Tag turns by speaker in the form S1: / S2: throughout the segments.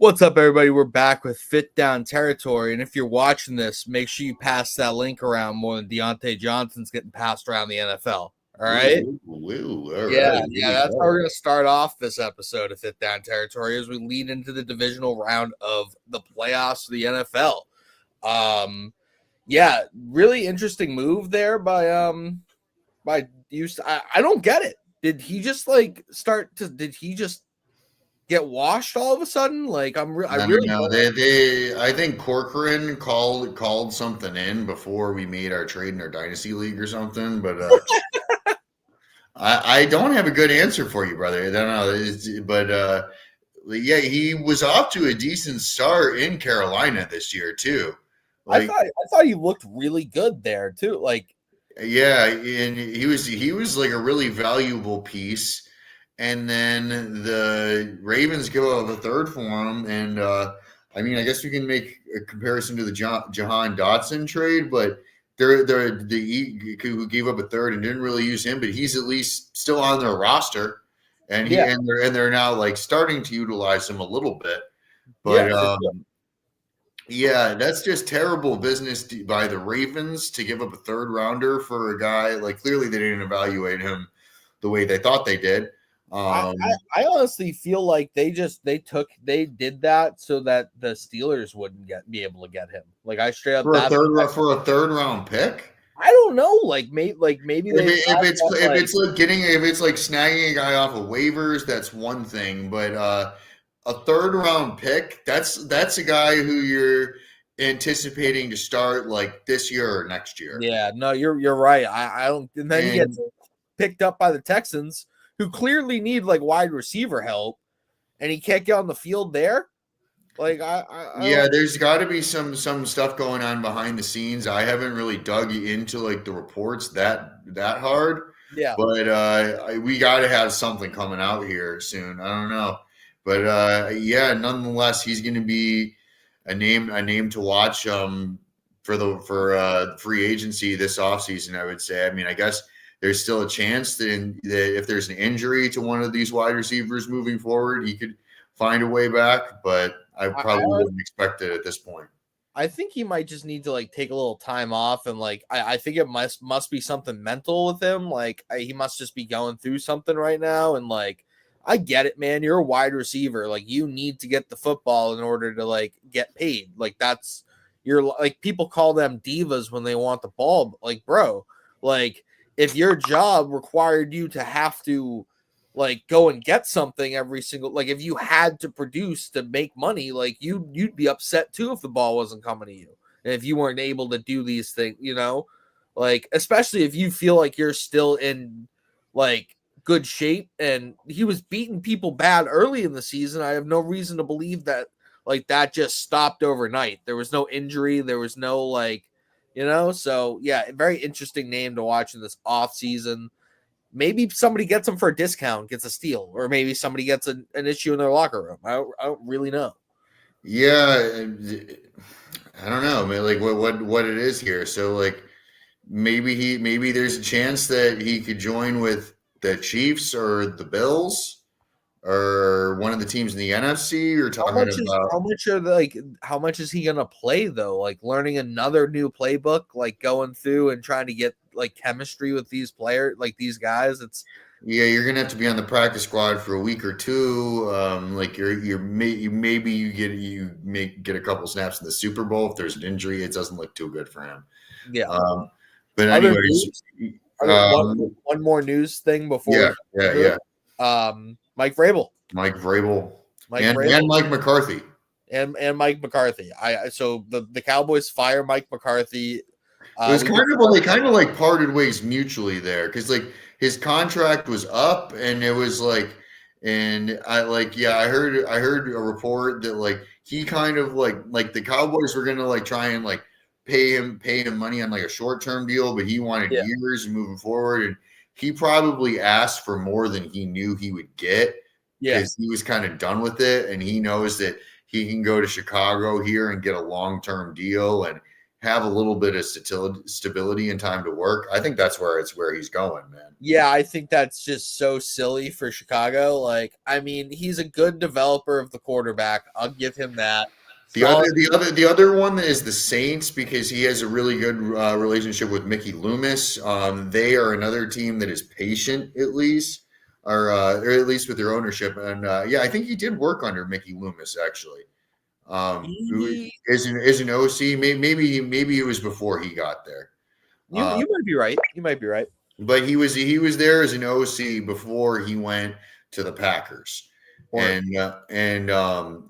S1: What's up, everybody? We're back with Fit Down Territory, and if you're watching this, make sure you pass that link around more than Deontay Johnson's getting passed around the NFL. All right?
S2: All
S1: Yeah,
S2: right. Here we
S1: that's how
S2: go.
S1: we're going to start off this episode of Fit Down Territory as we lead into the divisional round of the playoffs of the NFL. Yeah, really interesting move there by Houston. I don't get it. Did he just Did he just get washed all of a sudden? Like I
S2: I don't
S1: really
S2: know.
S1: don't.
S2: I think Corcoran called something in before we made our trade in our dynasty league or something. But I don't have a good answer for you, brother. I don't know. Yeah, he was off to a decent start in Carolina this year too.
S1: I
S2: Like,
S1: thought he looked really good there too. Like,
S2: yeah, and he was like a really valuable piece. And then the Ravens go up a third for him, and I mean, I guess we can make a comparison to the Jahan Dotson trade, but who gave up a third and didn't really use him, but he's at least still on their roster, and
S1: yeah,
S2: they're now like starting to utilize him a little bit,
S1: yeah,
S2: but
S1: for sure.
S2: yeah, that's just terrible business by the Ravens to give up a third rounder for a guy. Like, clearly they didn't evaluate him the way they thought they did.
S1: I, I honestly feel like they did that so that the Steelers wouldn't be able to get him. Like I straight up
S2: For a
S1: that
S2: third round pick.
S1: I don't know. Maybe they
S2: If it's like snagging a guy off of waivers, that's one thing. But a third round pick, that's a guy who you're anticipating to start like this year or next year.
S1: Yeah, no, you're right. I don't. And then he gets picked up by the Texans, who clearly need like wide receiver help, and he can't get on the field there. Like
S2: Yeah, there's got to be some stuff going on behind the scenes. I haven't really dug into like the reports that hard,
S1: yeah.
S2: but we got to have something coming out here soon. I don't know, but yeah, nonetheless, he's going to be a name to watch for free agency this offseason, I would say. I mean, I guess there's still a chance that if there's an injury to one of these wide receivers moving forward, he could find a way back, but I probably wouldn't expect it at this point.
S1: I think he might just need to like take a little time off, and like I think it must be something mental with him. Like he must just be going through something right now, and like I get it, man. You're a wide receiver, like you need to get the football in order to like get paid. Like that's you're like people call them divas when they want the ball. Like bro, like if your job required you to have to like go and get something every single like if you had to produce to make money, like you'd be upset too if the ball wasn't coming to you and if you weren't able to do these things, like especially if you feel like you're still in like good shape. And he was beating people bad early in the season. I have no reason to believe that like that just stopped overnight. There was no injury, there was no so yeah, very interesting name to watch in this off season. Maybe somebody gets them for a discount, gets a steal, or maybe somebody gets an issue in their locker room. I don't really know.
S2: Yeah, I don't know, man. Like what it is here. So like maybe there's a chance that he could join with the Chiefs or the Bills or one of the teams in the NFC. You're talking
S1: How much is he gonna play though? Like learning another new playbook, like going through and trying to get like chemistry with these players, like these guys.
S2: Yeah, you're gonna have to be on the practice squad for a week or two. Like maybe you may get a couple snaps in the Super Bowl. If there's an injury, it doesn't look too good for him.
S1: Yeah.
S2: But
S1: Other
S2: anyways,
S1: one more news thing before.
S2: Yeah.
S1: Mike Vrabel.
S2: And Mike McCarthy.
S1: And Mike McCarthy. So the Cowboys fire Mike McCarthy.
S2: It was they kind of like parted ways mutually there because like his contract was up and it was like, and I heard a report that like he kind of like the Cowboys were gonna like try and like pay him money on like a short term deal, but he wanted years moving forward, and he probably asked for more than he knew he would get because he was kind of done with it, and he knows that he can go to Chicago here and get a long term deal, and have a little bit of stability and time to work, I think that's where he's going, man.
S1: Yeah, I think that's just so silly for Chicago. Like, I mean, he's a good developer of the quarterback. I'll give him that. Solid.
S2: The other one is the Saints because he has a really good relationship with Mickey Loomis. They are another team that is patient, at least, or at least with their ownership. And yeah, I think he did work under Mickey Loomis actually. Who
S1: He,
S2: is an OC? Maybe it was before he got there.
S1: you might be right. You might be right.
S2: But he was there as an OC before he went to the Packers,
S1: Or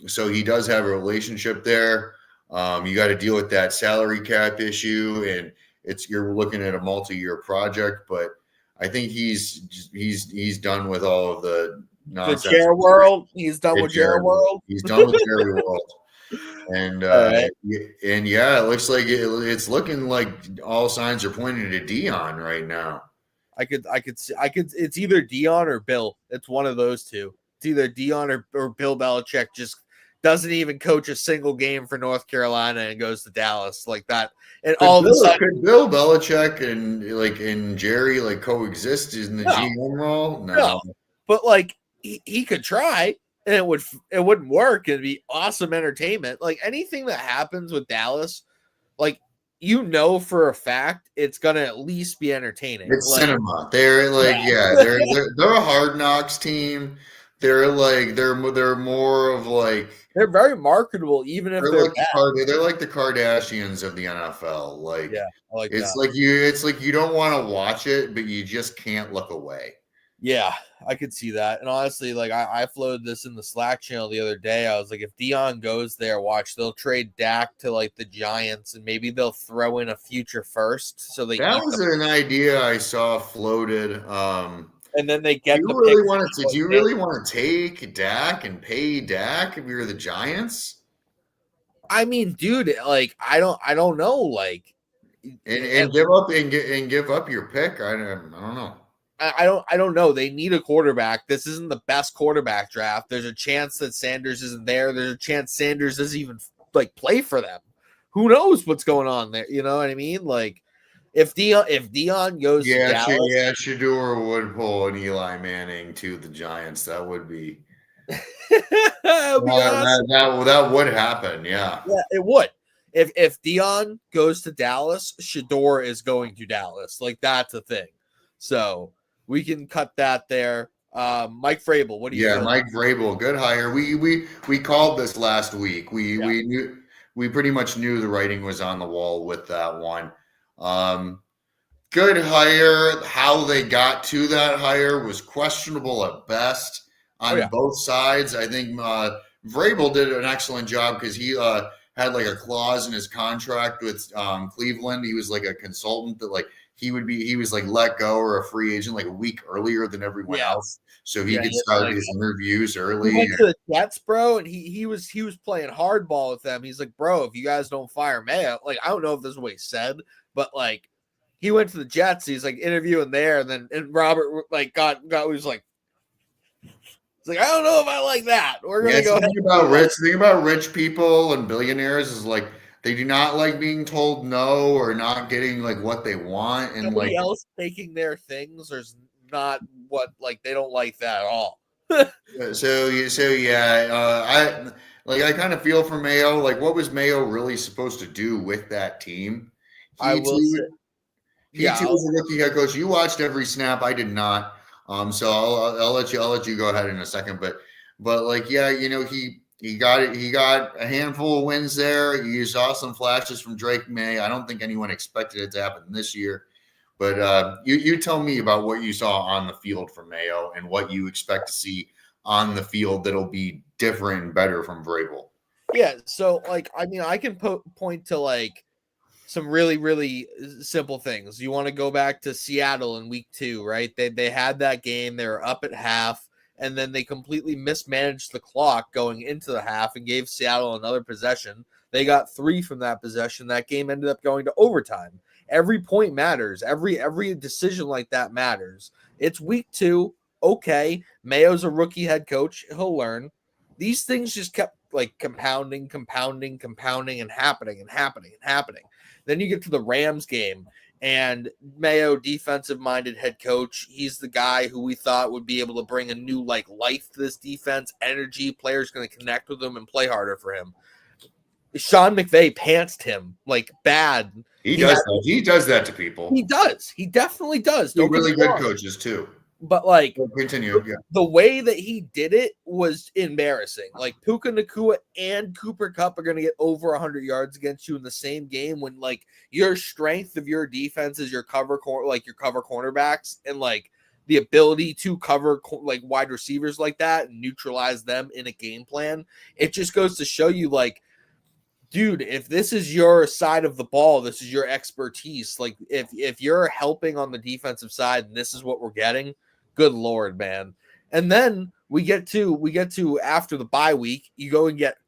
S2: so he does have a relationship there. You got to deal with that salary cap issue, and you're looking at a multi-year project. But I think he's done with all of the
S1: the
S2: nonsense.
S1: Jerry World. He's done with Jerry World.
S2: He's done with Jerry World. And
S1: right.
S2: yeah, it looks like it's looking like all signs are pointing to Dion right now.
S1: I could it's either Dion or Bill. It's one of those two. It's either Dion or Bill Belichick just doesn't even coach a single game for North Carolina and goes to Dallas like that. And all of a sudden,
S2: could Bill Belichick and Jerry like coexist in the GM role? No.
S1: But like he could try and it wouldn't work. It'd be awesome entertainment. Like anything that happens with Dallas, like for a fact it's gonna at least be entertaining.
S2: It's like, cinema. They're they're a hard knocks team. They're more of like
S1: they're very marketable, even if they're
S2: like the Kardashians of the NFL. Like
S1: yeah, I like
S2: it's
S1: that.
S2: It's like you don't want to watch it, but you just can't look away.
S1: Yeah, I could see that. And honestly, like I floated this in the Slack channel the other day. I was like, if Dion goes there, watch, they'll trade Dak to like the Giants and maybe they'll throw in a future first. So
S2: that was an idea I saw floated.
S1: And then they get
S2: do you really want to take Dak and pay Dak if you're the Giants?
S1: I mean, dude, like I don't know, like
S2: and give up your pick. I don't know.
S1: I don't know. They need a quarterback. This isn't the best quarterback draft. There's a chance that Sanders isn't there. There's a chance Sanders doesn't even like play for them. Who knows what's going on there? You know what I mean? Like if Dion goes to Dallas,
S2: Shador would pull an Eli Manning to the Giants. That would be that would happen. Yeah,
S1: it would. If Dion goes to Dallas, Shador is going to Dallas. Like that's a thing. So we can cut that there. Mike Vrabel, what do you?
S2: Yeah, Mike Vrabel, good hire. We called this last week. We pretty much knew the writing was on the wall with that one. Good hire. How they got to that hire was questionable at best on both sides. I think Vrabel did an excellent job because he had like a clause in his contract with Cleveland. He was like a consultant that like he was like let go or a free agent like a week earlier than everyone else, so he could start his interviews early.
S1: He went to the Jets, bro, and he was playing hardball with them. He's like, bro, if you guys don't fire Mayo, like I don't know if this is what he said, but like he went to the Jets. He's like interviewing there, and Robert like was like. It's like I don't know if I like that. We're gonna go.
S2: The thing about rich people and billionaires is like they do not like being told no or not getting like what they want, and
S1: somebody else taking their things or not what like they don't like that at all.
S2: I kind of feel for Mayo. Like, what was Mayo really supposed to do with that team? He was a rookie head coach. You watched every snap. I did not. So I'll let you go ahead in a second. But like, yeah, he got it. He got a handful of wins there. You saw some flashes from Drake May. I don't think anyone expected it to happen this year. But you tell me about what you saw on the field from Mayo and what you expect to see on the field that'll be different and better from Vrabel.
S1: Yeah. So like, I mean, I can point to like some really, really simple things. You want to go back to Seattle in week 2, right? They had that game. They were up at half, and then they completely mismanaged the clock going into the half and gave Seattle another possession. They got 3 from that possession. That game ended up going to overtime. Every point matters. Every decision like that matters. It's week 2. Okay, Mayo's a rookie head coach. He'll learn. These things just kept like compounding and happening. Then you get to the Rams game, and Mayo, defensive-minded head coach, he's the guy who we thought would be able to bring a new life to this defense, energy. Players going to connect with him and play harder for him. Sean McVay pantsed him bad.
S2: He does that. He does that to people.
S1: He does. He definitely does.
S2: They're really good coaches too.
S1: But
S2: continue.
S1: The way that he did it was embarrassing. Puka Nacua and Cooper Kupp are going to get over 100 yards against you in the same game when your strength of your defense is your cover cornerbacks and the ability to cover wide receivers like that and neutralize them in a game plan. It just goes to show you dude, if this is your side of the ball, this is your expertise. If you're helping on the defensive side and this is what we're getting, good Lord, man. And then we get to after the bye week, you go and get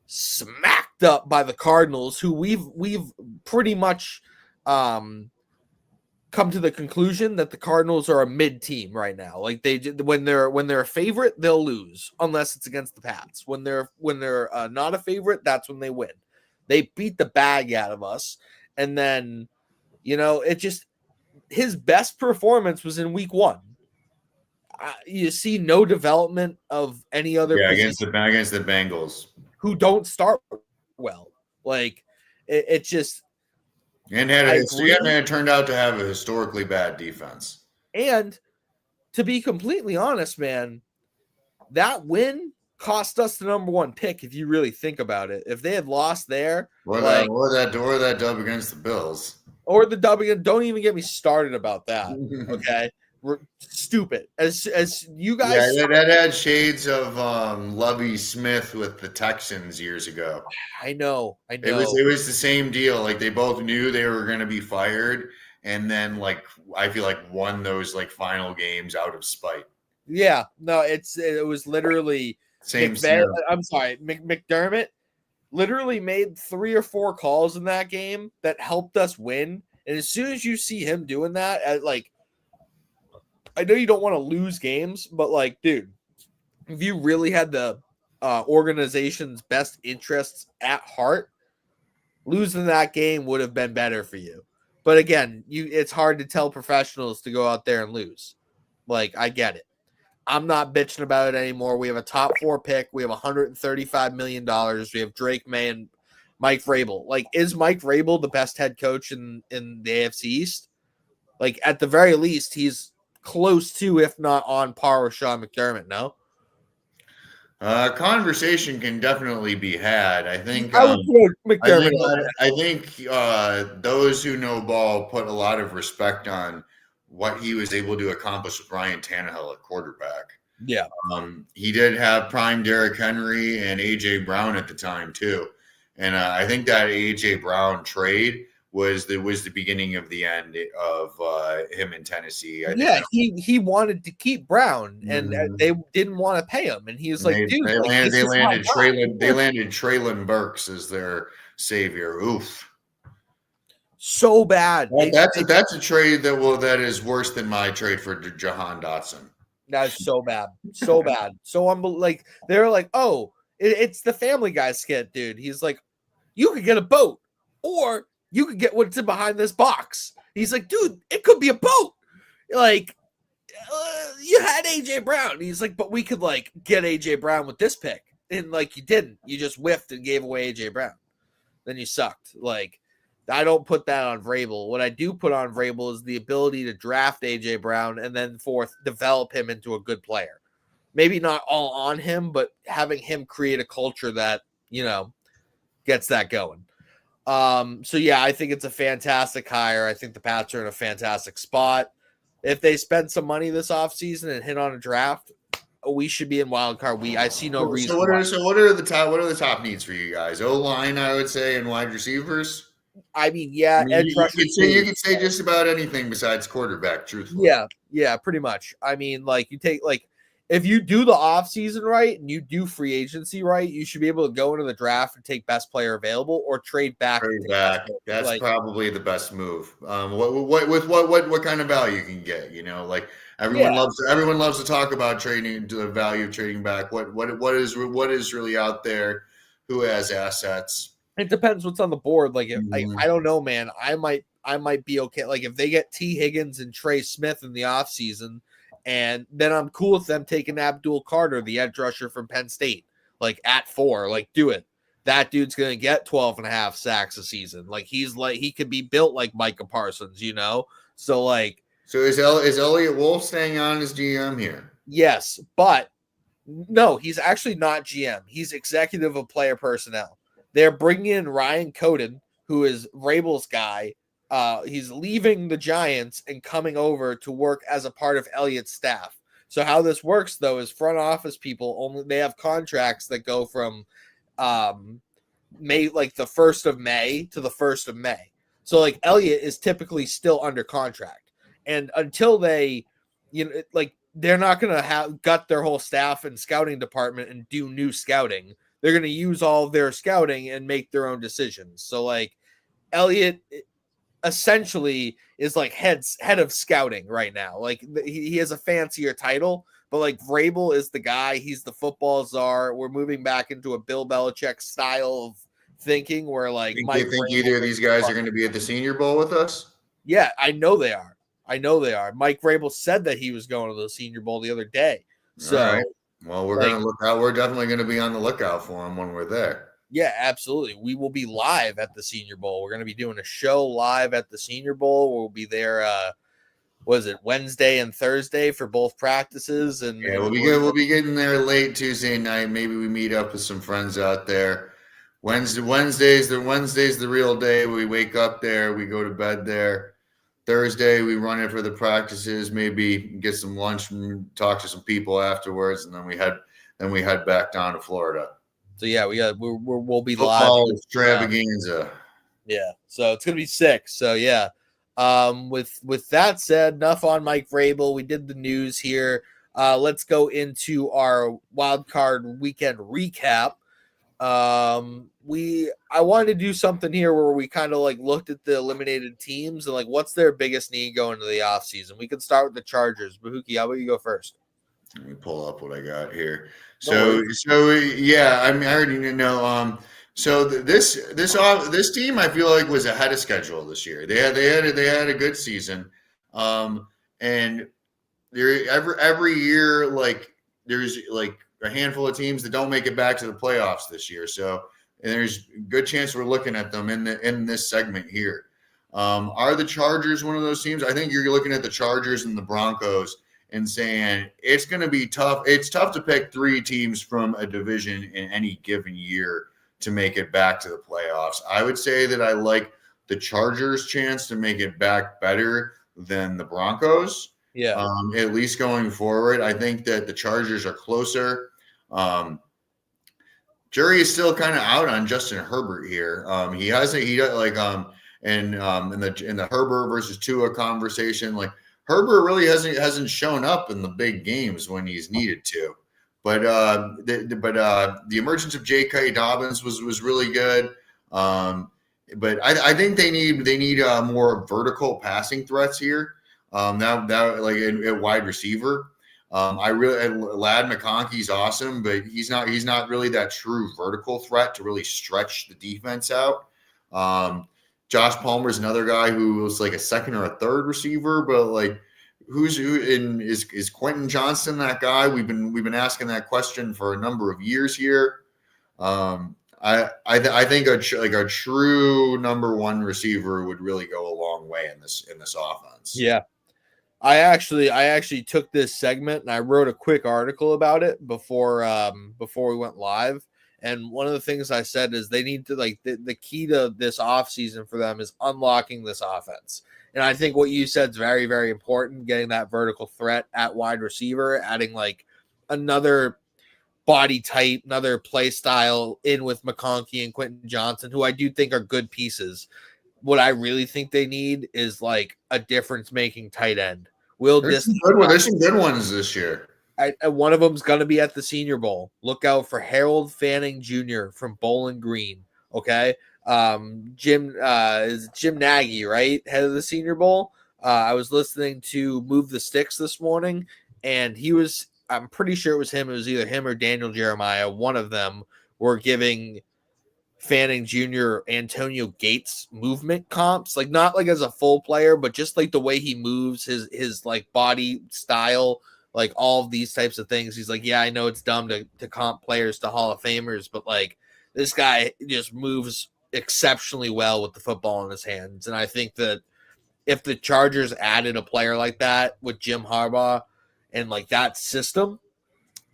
S1: smacked up by the Cardinals, who we've pretty much come to the conclusion that the Cardinals are a mid team right now. When they're a favorite, they'll lose unless it's against the Pats. When they're not a favorite, that's when they win. They beat the bag out of us, and then his best performance was in week 1. You see no development of any other
S2: against the Bengals,
S1: who don't start well. It just.
S2: And it turned out to have a historically bad defense.
S1: And to be completely honest, man, that win cost us the number 1 pick. If you really think about it, if they had lost there,
S2: or that dub against the Bills,
S1: or the dub again, don't even get me started about that. Okay, we're stupid as you guys.
S2: Yeah, that had shades of Lovie Smith with the Texans years ago.
S1: I know.
S2: It was the same deal. They both knew they were going to be fired, and then I feel won those final games out of spite.
S1: Yeah, no, it was literally
S2: same.
S1: I'm sorry, McDermott literally made 3 or 4 calls in that game that helped us win. And as soon as you see him doing that, I know you don't want to lose games, but dude, if you really had the organization's best interests at heart, losing that game would have been better for you. But again, it's hard to tell professionals to go out there and lose. I get it. I'm not bitching about it anymore. We have a top 4 pick. We have $135 million. We have Drake May and Mike Vrabel. Is Mike Vrabel the best head coach in the AFC East? At the very least, he's close to, if not on par with Sean McDermott, no?
S2: Conversation can definitely be had. I think
S1: McDermott.
S2: I think those who know ball put a lot of respect on what he was able to accomplish with Ryan Tannehill at quarterback.
S1: Yeah.
S2: He did have prime Derrick Henry and A.J. Brown at the time too. And I think that A.J. Brown trade was the beginning of the end of him in Tennessee.
S1: He wanted to keep Brown, and they didn't want to pay him, and he was dude,
S2: they landed Treylon Burks as their savior. Oof,
S1: so bad.
S2: That's a trade that is worse than my trade for Jahan Dotson.
S1: That's so bad, so bad, so they're oh, it's the Family Guy skit, dude. He's you could get a boat, or you could get what's in behind this box. He's dude, it could be a boat. You had AJ Brown. He's but we could get AJ Brown with this pick. And you didn't. You just whiffed and gave away AJ Brown. Then you sucked. I don't put that on Vrabel. What I do put on Vrabel is the ability to draft AJ Brown and then develop him into a good player. Maybe not all on him, but having him create a culture that, gets that going. So yeah, I think it's a fantastic hire. I think the Pats are in a fantastic spot. If they spend some money this offseason and hit on a draft, we should be in wild card. I see no reason.
S2: So what are the top needs for you guys? O-line, I would say, and wide receivers.
S1: You
S2: could say just about anything besides quarterback, truthfully.
S1: Yeah, pretty much. You take if you do the offseason right and you do free agency right, you should be able to go into the draft and take best player available or trade back.
S2: That's probably the best move. What kind of value you can get? Everyone loves to talk about trading, the value of trading back. What is really out there? Who has assets?
S1: It depends what's on the board. Like, if,
S2: Mhm.
S1: I don't know, man. I might be okay. Like, if they get T. Higgins and Trey Smith in the offseason, and then I'm cool with them taking Abdul Carter, the edge rusher from Penn State, like at 4. Like, do it. That dude's gonna get 12 and a half sacks a season. Like, he could be built like Micah Parsons, you know? So like,
S2: So is Elliot Wolf staying on as GM here?
S1: yes, but no, he's actually not GM. He's executive of player personnel. They're bringing in Ryan Coden, who is Rabel's guy. He's leaving the Giants and coming over to work as a part of Elliott's staff. So how this works though is front office people only they have contracts that go from May, like the 1st of May to the 1st of May. So like Elliott is typically still under contract. And until they, like they're not going to have gut their whole staff and scouting department and do new scouting. They're going to use all of their scouting and make their own decisions. So like Elliott essentially is like head of scouting right now. Like he has a fancier title, but like Vrabel is the guy. He's the football czar. We're moving back into a Bill Belichick style of thinking where like
S2: You think either of these guys are going to be at the Senior Bowl with us?
S1: Yeah, I know they are. Mike Vrabel said that he was going to the Senior Bowl the other day. So,
S2: all right. Well, we're going to look out. We're definitely going to be on the lookout for him when we're there.
S1: Yeah, absolutely. We will be live at the Senior Bowl. We're going to be doing a show live at the Senior Bowl. We'll be there. Was it Wednesday and Thursday for both practices? And
S2: yeah, we'll be good. We'll be getting there late Tuesday night. Maybe we meet up with some friends out there. Wednesday's the real day. We wake up there. We go to bed there. Thursday we run it for the practices. Maybe get some lunch and talk to some people afterwards, and then we head back down to Florida.
S1: So yeah, we'll be
S2: Football
S1: live.
S2: extravaganza.
S1: Yeah, so it's gonna be sick. So yeah, with that said, enough on Mike Vrabel. We did the news here. Let's go into our wild card weekend recap. I wanted to do something here where we kind of like looked at the eliminated teams and like what's their biggest need going into the offseason. We can start with the Chargers. Bahookie, how about you go first?
S2: Let me pull up what I got here. So yeah, I mean, I already know. So this team I feel like was ahead of schedule this year. They had a good season, and there every year like there's like a handful of teams that don't make it back to the playoffs this year. So and there's a good chance we're looking at them in this segment here. Are the Chargers one of those teams? I think you're looking at the Chargers and the Broncos and saying it's going to be tough. It's tough to pick 3 teams from a division in any given year to make it back to the playoffs. I would say that I like the Chargers' chance to make it back better than the Broncos.
S1: Yeah.
S2: At least going forward, I think that the Chargers are closer. Jury is still kind of out on Justin Herbert here. In the Herbert versus Tua conversation, like Herbert really hasn't shown up in the big games when he's needed to. But the emergence of J.K. Dobbins was really good. But I think they need more vertical passing threats here. That like at wide receiver. Lad McConkey's awesome, but he's not really that true vertical threat to really stretch the defense out. Josh Palmer's another guy who was like a second or a third receiver, but like is Quentin Johnston that guy? We've been asking that question for a number of years here. I think a true number 1 receiver would really go a long way in this offense.
S1: Yeah. I actually took this segment and I wrote a quick article about it before we went live. And one of the things I said is they need to like the key to this offseason for them is unlocking this offense. And I think what you said is very, very important, getting that vertical threat at wide receiver, adding like another body type, another play style in with McConkey and Quentin Johnson, who I do think are good pieces. What I really think they need is like a difference-making tight end.
S2: There's some good ones this year.
S1: One of them's going to be at the Senior Bowl. Look out for Harold Fanning Jr. from Bowling Green. Okay, Jim Nagy, right, head of the Senior Bowl. I was listening to Move the Sticks this morning, and I'm pretty sure it was him. It was either him or Daniel Jeremiah. One of them were giving Fanning Jr. Antonio Gates movement comps, like not like as a full player, but just like the way he moves, his like body style, like all of these types of things. He's like, yeah, I know it's dumb to comp players to Hall of Famers, but like this guy just moves exceptionally well with the football in his hands. And I think that if the Chargers added a player like that with Jim Harbaugh and like that system,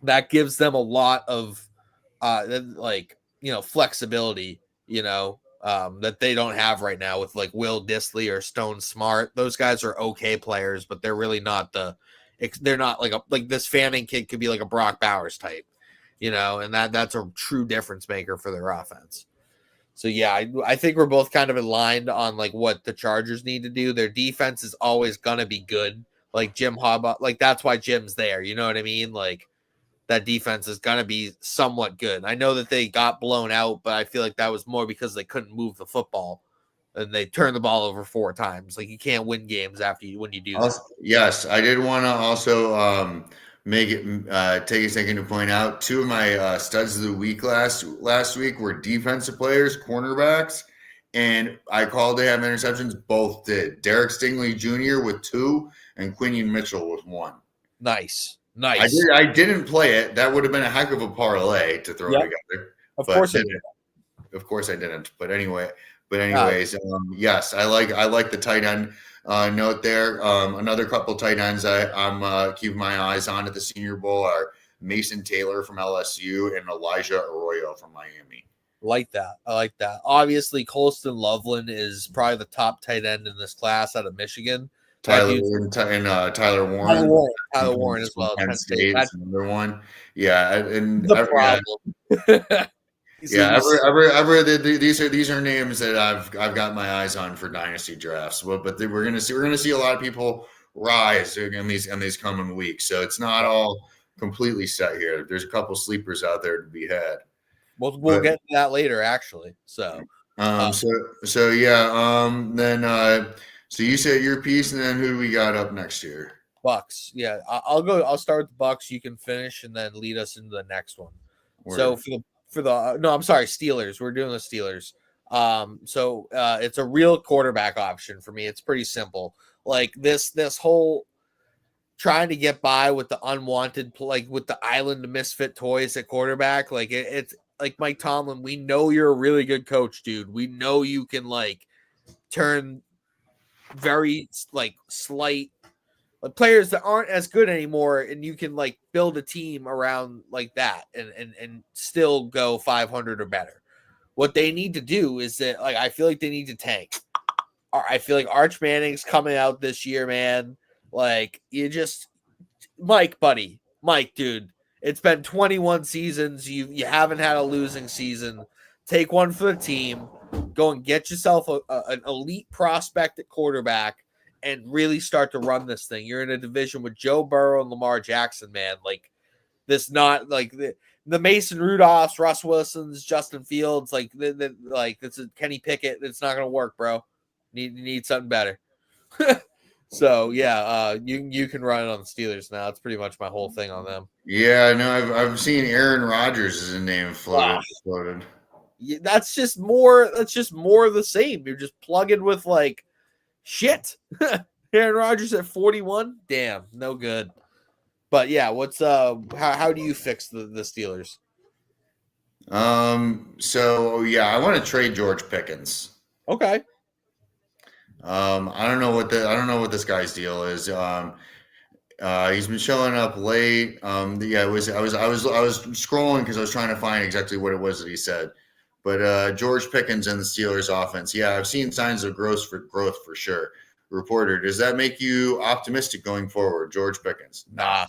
S1: that gives them a lot of like, you know, flexibility, you know, that they don't have right now with like Will Disley or Stone Smart. Those guys are okay players, but they're really not they're not like this Fanning kid could be like a Brock Bowers type, you know, and that's a true difference maker for their offense. So yeah, I think we're both kind of aligned on like what the Chargers need to do. Their defense is always gonna be good. Like Jim Harbaugh, like that's why Jim's there. You know what I mean? Like that defense is gonna be somewhat good. I know that they got blown out, but I feel like that was more because they couldn't move the football and they turned the ball over 4 times. Like you can't win games when you do that.
S2: Yes, I did want to also make it take a second to point out 2 of my studs of the week last week were defensive players, cornerbacks, and I called to have interceptions. Both did. Derek Stingley Jr. with 2 and Quinion Mitchell with 1.
S1: Nice.
S2: I didn't play it. That would have been a heck of a parlay to throw together.
S1: Of course I
S2: didn't. Of course I didn't. But anyways, yes, I like the tight end note there. Another couple tight ends I'm keeping my eyes on at the Senior Bowl are Mason Taylor from LSU and Elijah Arroyo from Miami.
S1: I like that. Obviously, Colston Loveland is probably the top tight end in this class out of Michigan.
S2: Tyler Warren.
S1: Tyler Warren as well.
S2: Penn State, another one. Yeah, and
S1: the problem.
S2: Yeah, these are names that I've got my eyes on for dynasty drafts. But we're gonna see a lot of people rise in these coming weeks. So it's not all completely set here. There's a couple sleepers out there to be had.
S1: We'll get to that later, actually. So
S2: so you said your piece, and then who do we got up next year?
S1: Bucks. Yeah, I'll go. I'll start with the Bucks. You can finish and then lead us into the next one. So I'm sorry, Steelers. We're doing the Steelers. It's a real quarterback option for me. It's pretty simple. Like this whole trying to get by with the unwanted, like with the island of misfit toys at quarterback. Like it's like Mike Tomlin. We know you're a really good coach, dude. We know you can like turn very like slight players that aren't as good anymore, and you can like build a team around like that and still go 500 or better. What they need to do is that like I feel like they need to tank. I feel like Arch Manning's coming out this year, man. Like you just Mike, dude. It's been 21 seasons. You haven't had a losing season. Take one for the team. Go and get yourself an elite prospect at quarterback and really start to run this thing. You're in a division with Joe Burrow and Lamar Jackson, man. Like this, not like the Mason Rudolphs, Russ Wilsons, Justin Fields, like this is Kenny Pickett. It's not gonna work, bro. You need something better. So yeah, you can run it on the Steelers now. That's pretty much my whole thing on them.
S2: Yeah, no, I've seen Aaron Rodgers as a name floated.
S1: Yeah, that's just more of the same. You're just plugging with like shit. Aaron Rodgers at 41. Damn, no good. But yeah, what's how do you fix the Steelers?
S2: So yeah, I want to trade George Pickens.
S1: Okay.
S2: I don't know what this guy's deal is. He's been showing up late. I was scrolling because I was trying to find exactly what it was that he said. But George Pickens and the Steelers offense, yeah, I've seen signs of growth for sure. Reporter, does that make you optimistic going forward, George Pickens?
S1: Nah.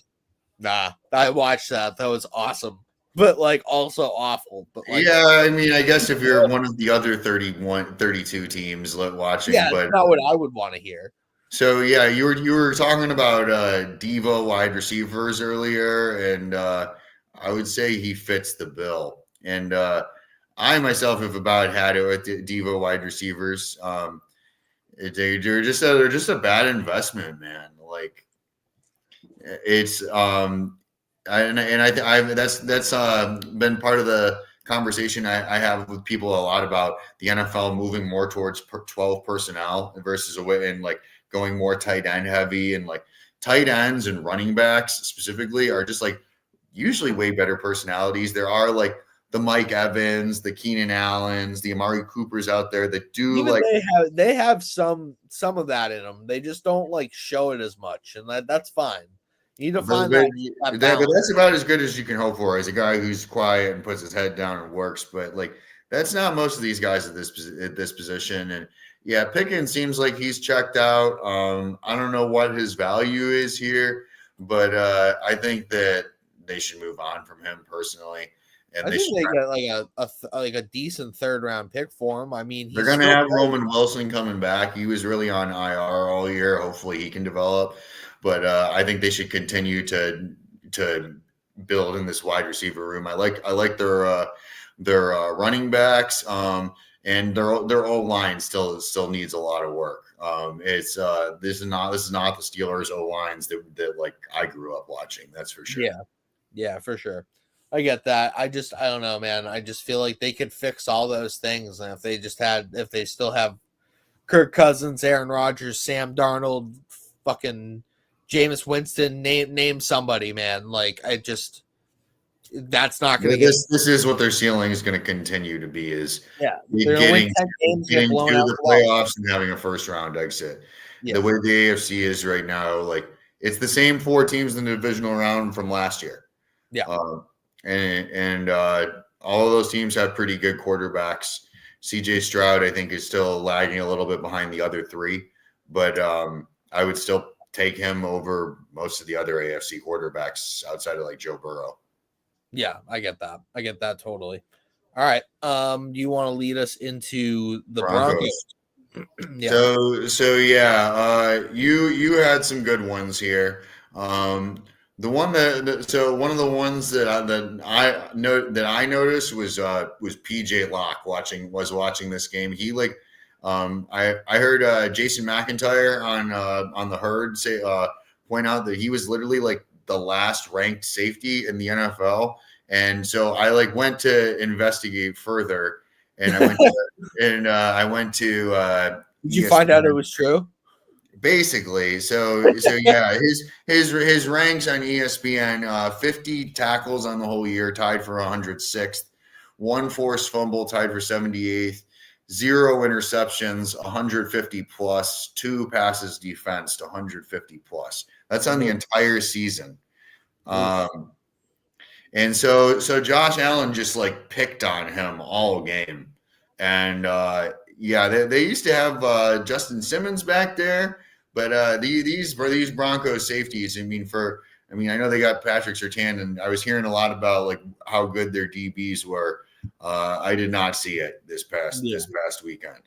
S1: I watched that. That was awesome, but like also awful. But like,
S2: yeah, I mean, I guess if you're one of the other 32 teams watching,
S1: yeah,
S2: but
S1: that's not what I would want to hear.
S2: So yeah, you were talking about Devo wide receivers earlier, and I would say he fits the bill. And I myself have about had it with Devo wide receivers. They're just a bad investment, man. Like it's that's been part of the conversation I have with people a lot about the NFL moving more towards 12 personnel versus away and like going more tight end heavy, and like tight ends and running backs specifically are just like usually way better personalities. There are like the Mike Evans, the Keenan Allens, the Amari Coopers out there that do
S1: Even
S2: like
S1: they have some of that in them. They just don't like show it as much, and that's fine. You need to find that
S2: but
S1: balance.
S2: that's about as good as you can hope for as a guy who's quiet and puts his head down and works. But like that's not most of these guys at this position. And yeah, Pickens seems like he's checked out. I don't know what his value is here, but I think that they should move on from him personally. And
S1: I
S2: they
S1: think
S2: should.
S1: they get like a decent 3rd round pick for him. I mean,
S2: They're
S1: he's
S2: going to
S1: still
S2: have Roman Wilson coming back. He was really on IR all year. Hopefully, he can develop. But I think they should continue to build in this wide receiver room. I like their running backs, and their O line still needs a lot of work. It's this is not the Steelers O lines that like I grew up watching. That's for sure.
S1: Yeah, for sure. I get that. I don't know, man. I just feel like they could fix all those things, and if they still have Kirk Cousins, Aaron Rodgers, Sam Darnold, fucking Jameis Winston, name somebody, man. Like that's not going to get.
S2: This is what their ceiling is going to continue to be is
S1: they're going to win 10 games, get
S2: getting
S1: blown
S2: to
S1: out
S2: the playoffs and having a first round exit.
S1: Yeah.
S2: The way the AFC is right now, like it's the same 4 teams in the divisional round from last year.
S1: Yeah.
S2: And all of those teams have pretty good quarterbacks. CJ Stroud, I think, is still lagging a little bit behind the other 3, but I would still take him over most of the other AFC quarterbacks outside of like Joe Burrow.
S1: Yeah, I get that. I get that totally. All right. Do you want to lead us into the Broncos?
S2: Yeah. So yeah, you had some good ones here. The one one of the ones that I noticed was PJ Locke watching this game. He like I heard Jason McIntyre on the Herd say point out that he was literally like the last ranked safety in the NFL, and so I like went to investigate further, and I went to
S1: Did you find out it was true?
S2: Basically, so yeah, his ranks on ESPN: 50 tackles on the whole year, tied for 106th, 1 forced fumble, tied for 78th, 0 interceptions, 150 plus, 2 passes defensed, 150 plus. That's on the entire season. And so Josh Allen just like picked on him all game, and yeah, they used to have Justin Simmons back there. But these Broncos safeties, I know they got Patrick Surtain, and I was hearing a lot about like how good their DBs were. I did not see it this past weekend.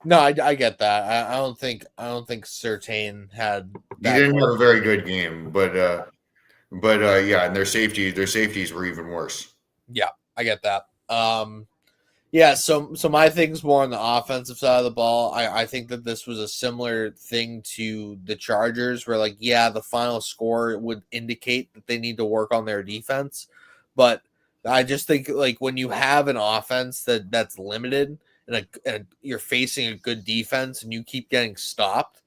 S1: No, I get that. I don't think Surtain had.
S2: He didn't have a very good game, but yeah, and their safeties were even worse.
S1: Yeah, I get that. Yeah, so my thing's more on the offensive side of the ball. I think that this was a similar thing to the Chargers, where like, yeah, the final score would indicate that they need to work on their defense, but I just think like when you have an offense that's limited and you're facing a good defense and you keep getting stopped,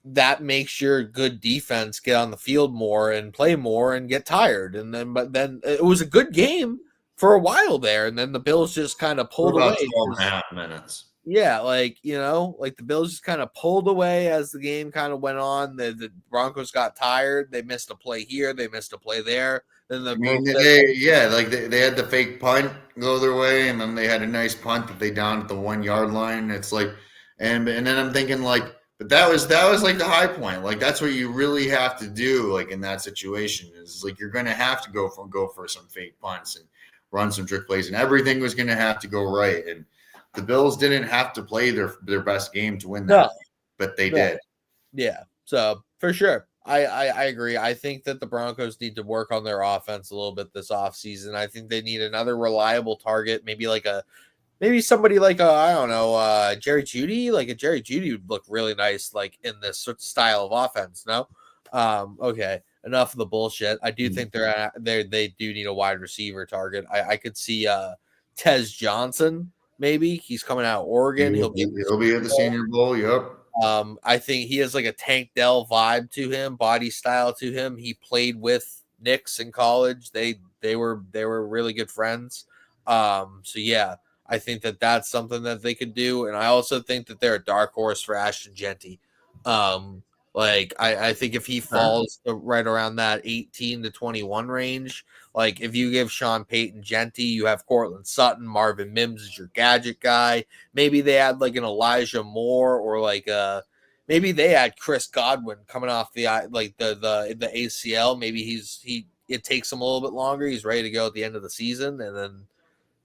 S1: that makes your good defense get on the field more and play more and get tired. But then it was a good game for a while there, and then the Bills just kind of pulled away.
S2: 12 and a half minutes.
S1: Yeah, like the Bills just kind of pulled away as the game kind of went on. The Broncos got tired. They missed a play here. They missed a play there. Then they
S2: had the fake punt go their way, and then they had a nice punt that they downed at the 1 yard line. It's like, and then I'm thinking like, but that was like the high point. Like that's what you really have to do. Like in that situation is like you're going to have to go for some fake punts and run some trick plays, and everything was going to have to go right. And the Bills didn't have to play their best game to win that, but they did.
S1: Yeah. So for sure, I agree. I think that the Broncos need to work on their offense a little bit this offseason. I think they need another reliable target, maybe somebody like I don't know, Jerry Jeudy. Like a Jerry Jeudy would look really nice, like in this sort of style of offense. No, Okay, enough of the bullshit. I do think they do need a wide receiver target. I could see Tez Johnson, maybe. He's coming out of Oregon. He'll be
S2: He'll be at the Senior Bowl. Yep.
S1: I think he has like a Tank Dell vibe to him, body style to him. He played with Knicks in college. They were really good friends. So yeah, I think that's something that they could do, and I also think that they're a dark horse for Ashton Genty. Um, like I think if he falls right around that 18 to 21 range, like if you give Sean Payton Genty, you have Cortland Sutton, Marvin Mims is your gadget guy. Maybe they had like an Elijah Moore or like maybe they had Chris Godwin coming off the ACL. Maybe it takes him a little bit longer. He's ready to go at the end of the season, and then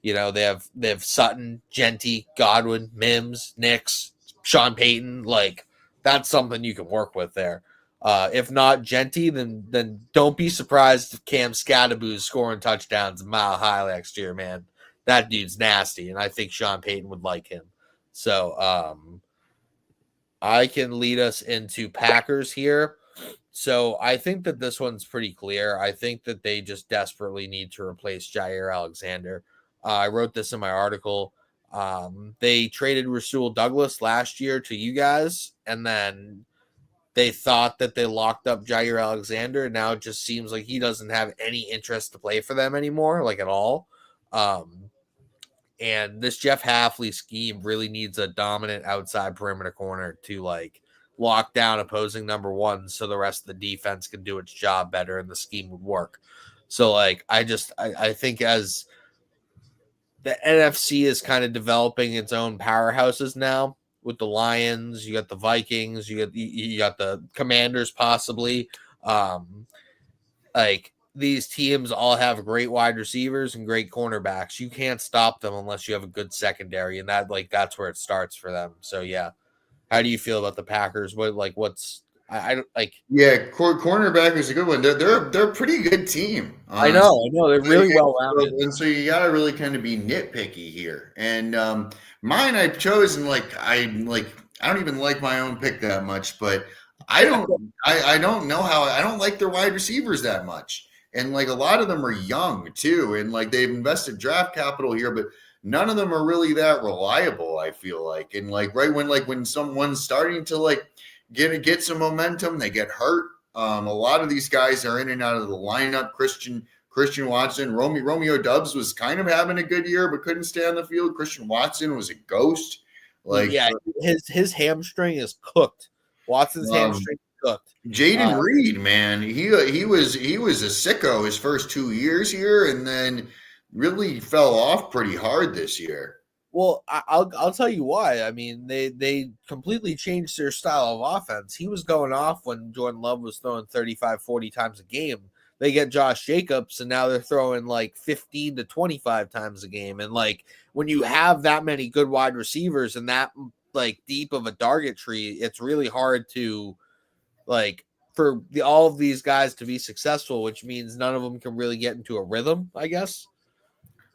S1: they have Sutton, Genty, Godwin, Mims, Nix, Sean Payton. Like that's something you can work with there. If not Genty, then don't be surprised if Cam Scadaboo's scoring touchdowns a mile high next year, man. That dude's nasty, and I think Sean Payton would like him. So I can lead us into Packers here. So I think that this one's pretty clear. I think that they just desperately need to replace Jair Alexander. I wrote this in my article. They traded Rasul Douglas last year to you guys, and then they thought that they locked up Jair Alexander. Now it just seems like he doesn't have any interest to play for them anymore, like at all. And this Jeff Hafley scheme really needs a dominant outside perimeter corner to like lock down opposing number one so the rest of the defense can do its job better and the scheme would work. So like I think as the NFC is kind of developing its own powerhouses now with the Lions, you got the Vikings, you got the Commanders possibly. Like these teams all have great wide receivers and great cornerbacks. You can't stop them unless you have a good secondary, and that's where it starts for them. So yeah, how do you feel about the Packers? What's I don't like?
S2: Yeah, cornerback is a good one. They're a pretty good team.
S1: I know, they're really well rounded,
S2: and so you got to really kind of be nitpicky here. And mine I've chosen I don't even like my own pick that much, but I don't know how I don't like their wide receivers that much. And like a lot of them are young too, and like they've invested draft capital here, but none of them are really that reliable. I feel like, and when someone's starting to get some momentum, they get hurt. A lot of these guys are in and out of the lineup. Christian Watson, Romeo Dubs was kind of having a good year, but couldn't stay on the field. Christian Watson was a ghost.
S1: His hamstring is cooked. Watson's hamstring is cooked.
S2: Jaden Reed, man, he was a sicko his first 2 years here, and then really fell off pretty hard this year.
S1: Well, I'll tell you why. I mean, they completely changed their style of offense. He was going off when Jordan Love was throwing 35, 40 times a game. They get Josh Jacobs, and now they're throwing like 15 to 25 times a game. And like when you have that many good wide receivers and that like deep of a target tree, it's really hard to for all of these guys to be successful, which means none of them can really get into a rhythm, I guess.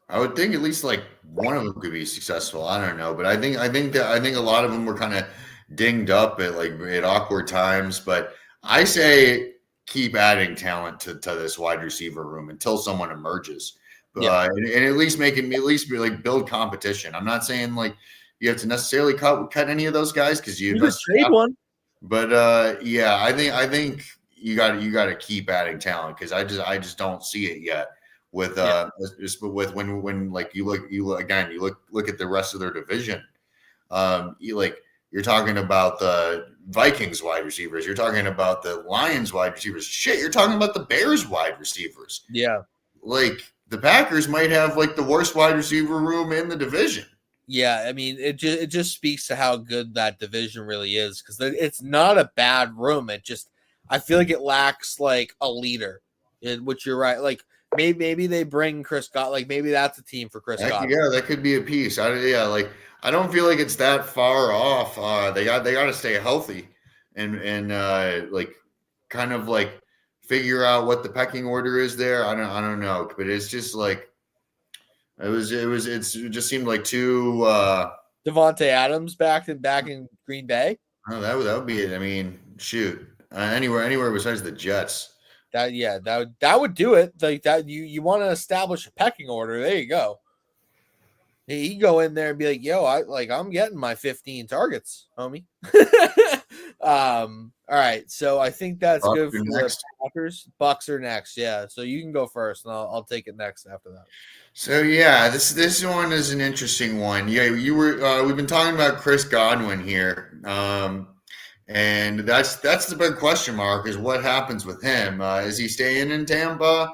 S2: I would think at least like one of them could be successful. I don't know, but I think a lot of them were kind of dinged up at awkward times. But I say keep adding talent to this wide receiver room until someone emerges. And at least be like build competition. I'm not saying like you have to necessarily cut any of those guys because you
S1: could trade one.
S2: But I think you got to keep adding talent because I just don't see it yet. With when like you look at the rest of their division, you're talking about the Vikings wide receivers, you're talking about the Lions wide receivers. Shit, you're talking about the Bears wide receivers.
S1: Yeah,
S2: like the Packers might have like the worst wide receiver room in the division.
S1: Yeah, I mean, it just speaks to how good that division really is because it's not a bad room. I feel like it lacks like a leader, which you're right. Like maybe they bring Chris Godwin. Like maybe that's a team for Chris Godwin.
S2: Yeah, that could be a piece. I don't feel like it's that far off. They got to stay healthy and kind of like figure out what the pecking order is there. I don't know, but it's just like. It just seemed like too
S1: Devontae Adams back in Green Bay.
S2: Oh, that would be it. I mean, shoot. anywhere besides the Jets.
S1: That would do it. Like that, you want to establish a pecking order. There you go. He can go in there and be like, "Yo, I'm getting my 15 targets, homie." All right, so I think that's
S2: Bucks
S1: good
S2: are
S1: for the
S2: next.
S1: Packers. Bucks are next, yeah. So you can go first, and I'll take it next after that.
S2: So yeah, this one is an interesting one. Yeah, we've been talking about Chris Godwin here, and that's the big question mark is what happens with him. Is he staying in Tampa?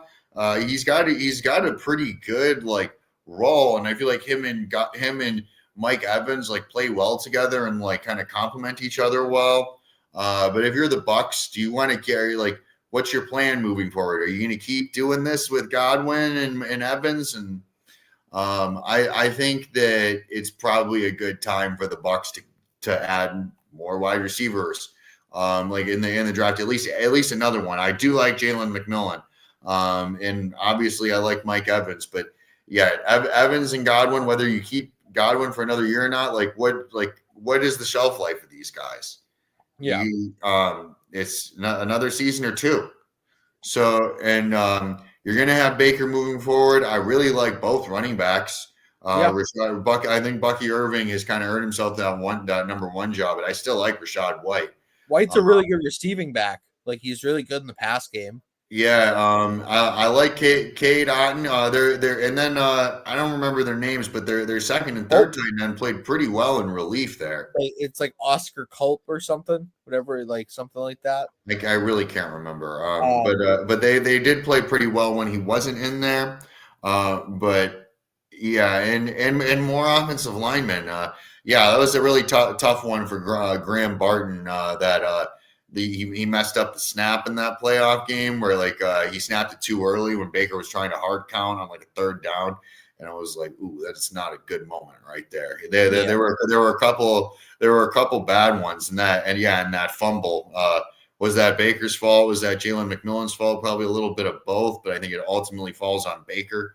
S2: He's got a pretty good like role, and I feel like him and Mike Evans like play well together and like kind of complement each other well. But if you're the Bucks, do you want to carry like what's your plan moving forward? Are you going to keep doing this with Godwin and Evans? And I think that it's probably a good time for the Bucks to add more wide receivers, like in the draft, at least another one. I do like Jalen McMillan, and obviously I like Mike Evans, but yeah, Evans and Godwin. Whether you keep Godwin for another year or not, what is the shelf life of these guys?
S1: Yeah,
S2: It's not another season or two. So, and you're going to have Baker moving forward. I really like both running backs.
S1: yeah.
S2: I think Bucky Irving has kind of earned himself that number one job, but I still like Rashad White.
S1: White's
S2: Uh,
S1: a really good receiving back. Like he's really good in the pass game.
S2: yeah, I like Cade Otton. And then I don't remember their names, but their second and third tight end played pretty well in relief there.
S1: It's like Oscar Culp or something, whatever, like something like that.
S2: Like I really can't remember.
S1: Um,
S2: But they did play pretty well when he wasn't in there. But yeah, and more offensive linemen. Yeah, that was a really tough one for Graham Barton. He messed up the snap in that playoff game where he snapped it too early when Baker was trying to hard count on like a third down. And I was like, "Ooh, that's not a good moment right there." There were a couple bad ones in that, and that fumble. Was that Baker's fault? Was that Jalen McMillan's fault? Probably a little bit of both, but I think it ultimately falls on Baker.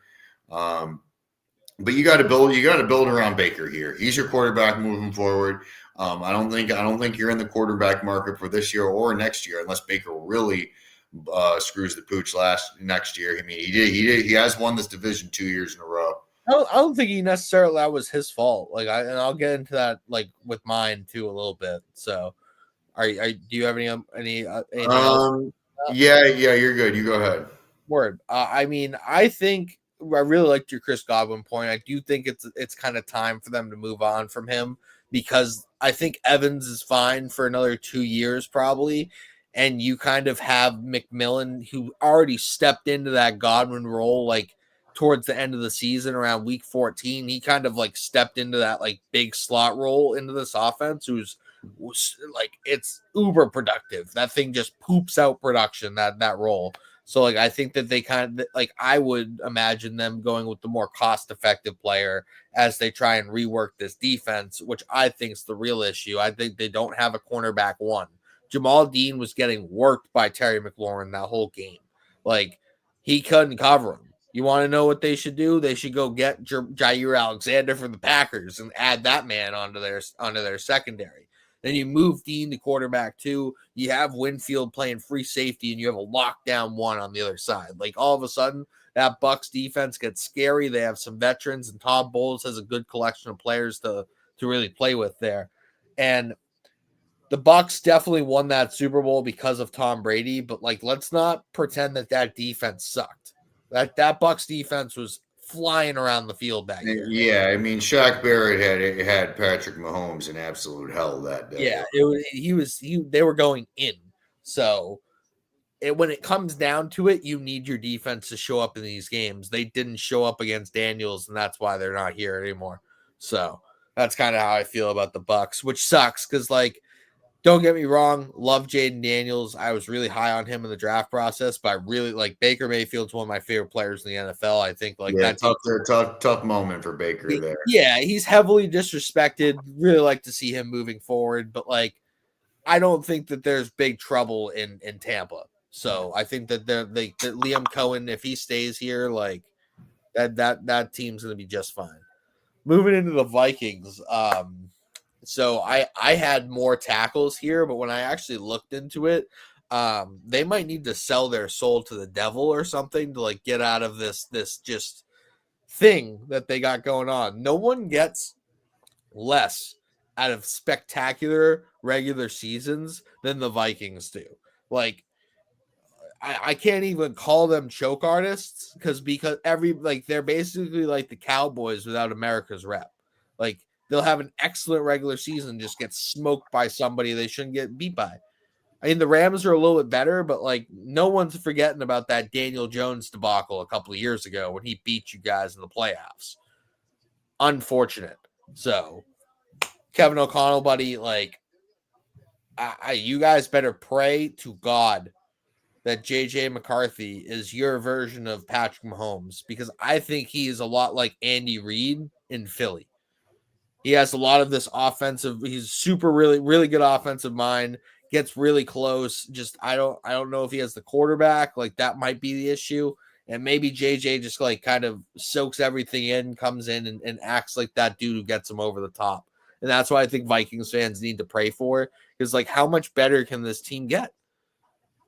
S2: But you got to build around Baker here. He's your quarterback moving forward. I don't think you're in the quarterback market for this year or next year unless Baker really screws the pooch next year. I mean, he has won this division 2 years in a row.
S1: I don't think he necessarily that was his fault. And I'll get into that like with mine too a little bit. So, do you have anything else?
S2: Yeah, you're good. You go ahead.
S1: Word. I mean, I think I really liked your Chris Godwin point. I do think it's kind of time for them to move on from him because I think Evans is fine for another 2 years probably, and you kind of have McMillan who already stepped into that Godwin role like towards the end of the season around week 14. He kind of like stepped into that like big slot role into this offense was like it's uber productive. That thing just poops out production that role. So like I think that they kind of like I would imagine them going with the more cost-effective player as they try and rework this defense, which I think is the real issue. I think they don't have a cornerback one. Jamal Dean was getting worked by Terry McLaurin that whole game. Like he couldn't cover him. You want to know what they should do? They should go get Jair Alexander from the Packers and add that man onto their secondary. Then you move Dean to quarterback too. You have Winfield playing free safety, and you have a lockdown one on the other side. Like all of a sudden, that Bucks defense gets scary. They have some veterans, and Todd Bowles has a good collection of players to really play with there. And the Bucks definitely won that Super Bowl because of Tom Brady. But like, let's not pretend that defense sucked. That Bucks defense was flying around the field that year.
S2: Yeah, I mean, Shaq Barrett had Patrick Mahomes in absolute hell that day.
S1: Yeah, they were going in. So when it comes down to it, you need your defense to show up in these games. They didn't show up against Daniels, and that's why they're not here anymore. So that's kind of how I feel about the Bucks, which sucks because like don't get me wrong, love Jaden Daniels. I was really high on him in the draft process, but I really like Baker Mayfield's one of my favorite players in the NFL. I think like that's
S2: tough moment for Baker there.
S1: Yeah, he's heavily disrespected. Really like to see him moving forward, but like I don't think that there's big trouble in Tampa. So I think that that Liam Cohen, if he stays here, like that team's gonna be just fine. Moving into the Vikings, So I had more tackles here, but when I actually looked into it, they might need to sell their soul to the devil or something to like get out of this just thing that they got going on. No one gets less out of spectacular regular seasons than the Vikings do. Like I can't even call them choke artists because every like they're basically like the Cowboys without America's rep. Like they'll have an excellent regular season, just get smoked by somebody they shouldn't get beat by. I mean, the Rams are a little bit better, but like no one's forgetting about that Daniel Jones debacle a couple of years ago when he beat you guys in the playoffs. Unfortunate. So, Kevin O'Connell, buddy, like, you guys better pray to God that JJ McCarthy is your version of Patrick Mahomes because I think he is a lot like Andy Reid in Philly. He has a lot of this offensive. He's super, really good offensive mind. Gets really close. Just I don't know if he has the quarterback. Like that might be the issue. And maybe JJ just like kind of soaks everything in, comes in and acts like that dude who gets him over the top. And that's why I think Vikings fans need to pray for. Because like, how much better can this team get?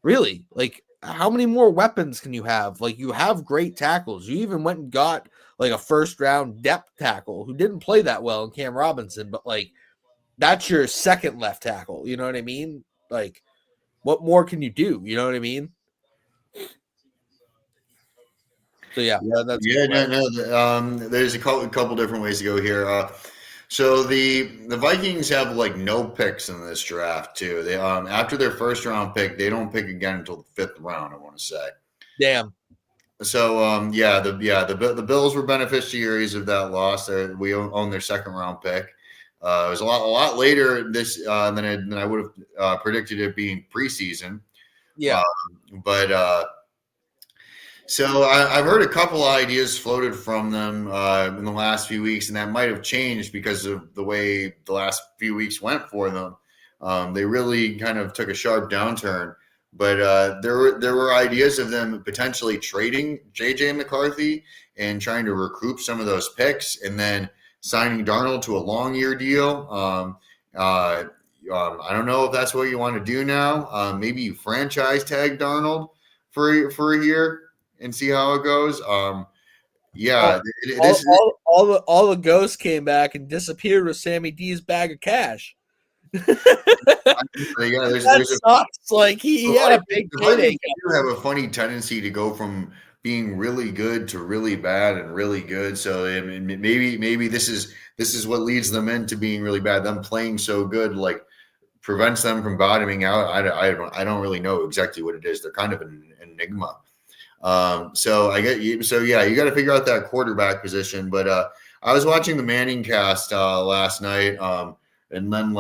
S1: Really? Like, how many more weapons can you have? Like, you have great tackles. You even went and got like a first round depth tackle who didn't play that well in Cam Robinson, but like that's your second left tackle. You know what I mean? Like, what more can you do? You know what I mean? So that's
S2: there's a couple different ways to go here. So the Vikings have like no picks in this draft too. They after their first round pick, they don't pick again until the fifth round. I want to say.
S1: Damn.
S2: So the Bills were beneficiaries of that loss. We own their second round pick. It was a lot later than I would have predicted it being preseason.
S1: Yeah.
S2: So I've heard a couple of ideas floated from them in the last few weeks, and that might have changed because of the way the last few weeks went for them. They really kind of took a sharp downturn. But there were ideas of them potentially trading JJ McCarthy and trying to recoup some of those picks, and then signing Darnold to a long year deal. I don't know if that's what you want to do now. Maybe you franchise tag Darnold for a year and see how it goes. All
S1: the ghosts came back and disappeared with Sammy D's bag of cash.
S2: That
S1: sucks. Like he had a big payday.
S2: You have a funny tendency to go from being really good to really bad and really good. So maybe this is what leads them into being really bad. Them playing so good like prevents them from bottoming out. I don't really know exactly what it is. They're kind of an enigma. So you got to figure out that quarterback position. But I was watching the Manning cast last night, and then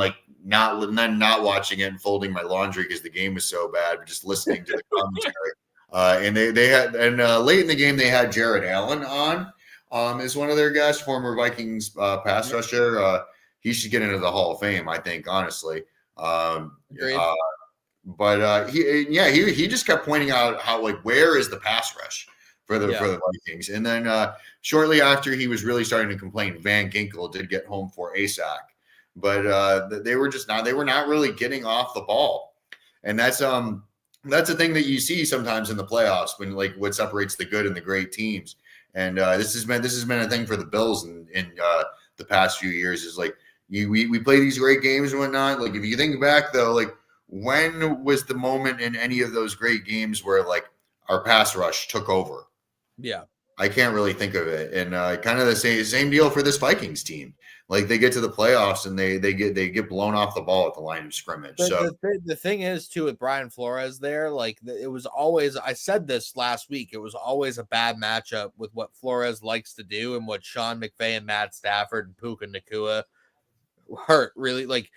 S2: not watching it and folding my laundry because the game was so bad, but just listening to the commentary. And they had late in the game they had Jared Allen on as one of their guys, former Vikings pass rusher. He should get into the Hall of Fame, I think, honestly. But he just kept pointing out how where is the pass rush for the Vikings, and then shortly after he was really starting to complain, Van Ginkel did get home for a sack, but they were not really getting off the ball, and that's a thing that you see sometimes in the playoffs when what separates the good and the great teams, and this has been a thing for the Bills in the past few years is we play these great games and whatnot. If you think back though, when was the moment in any of those great games where our pass rush took over?
S1: Yeah,
S2: I can't really think of it. And kind of the same deal for this Vikings team. They get to the playoffs and they get blown off the ball at the line of scrimmage.
S1: The thing is too with Brian Flores there, it was always, I said this last week, it was always a bad matchup with what Flores likes to do and what Sean McVay and Matt Stafford and Puka Nacua hurt really. Like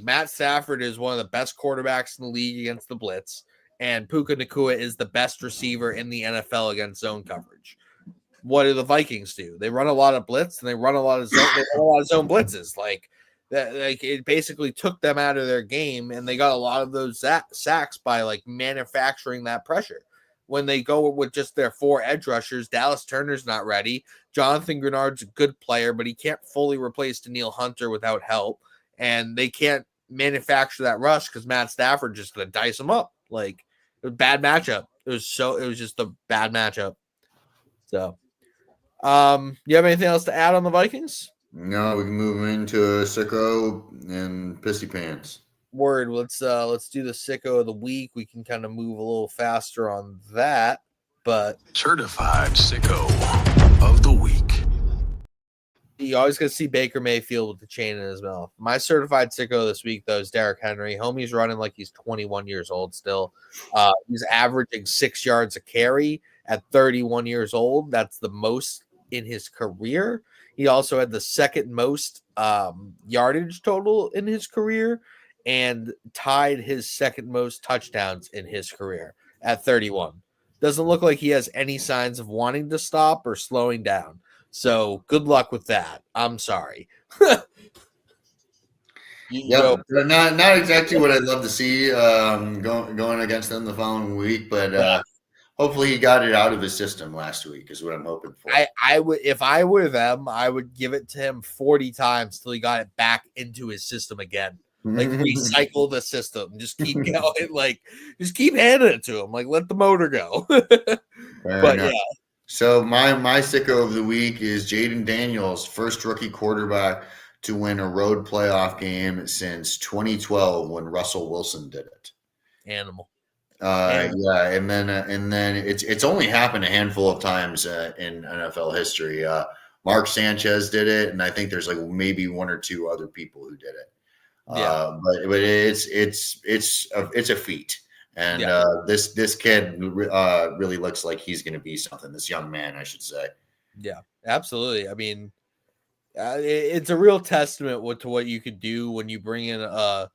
S1: Matt Stafford is one of the best quarterbacks in the league against the blitz, and Puka Nacua is the best receiver in the NFL against zone coverage. What do the Vikings do? They run a lot of blitz and they run a lot of zone blitzes. It basically took them out of their game, and they got a lot of those sacks by manufacturing that pressure. When they go with just their four edge rushers, Dallas Turner's not ready. Jonathan Grenard's a good player, but he can't fully replace Danielle Hunter without help. and they can't manufacture that rush because Matt Stafford just gonna dice them up. Like it was a bad matchup. It was just a bad matchup. So, you have anything else to add on the Vikings?
S2: No, we can move into Sicko and Pissy Pants.
S1: Word. Let's do the sicko of the week. We can kind of move a little faster on that, but
S3: certified sicko of the week.
S1: You always gonna see Baker Mayfield with the chain in his mouth. My certified sicko this week, though, is Derrick Henry. Homie's running like he's 21 years old still. He's averaging 6 yards a carry at 31 years old. That's the most in his career. He also had the second most yardage total in his career and tied his second most touchdowns in his career at 31. Doesn't look like he has any signs of wanting to stop or slowing down. So good luck with that. I'm sorry.
S2: Yeah, not exactly what I'd love to see going against them the following week, but hopefully he got it out of his system last week is what I'm hoping for.
S1: I would, if I were them, I would give it to him 40 times till he got it back into his system again. Like recycle the system. Just keep going. Like just keep handing it to him. Like let the motor go. But yeah.
S2: So my sicko of the week is Jaden Daniels, first rookie quarterback to win a road playoff game since 2012 when Russell Wilson did it.
S1: Animal.
S2: Yeah, and then it's only happened a handful of times in NFL history. Mark Sanchez did it, and I think there's like maybe one or two other people who did it.
S1: Yeah,
S2: but it's a feat. And this kid really looks like he's going to be something. This young man, I should say.
S1: Yeah, absolutely. I mean, it's a real testament to what you could do when you bring in a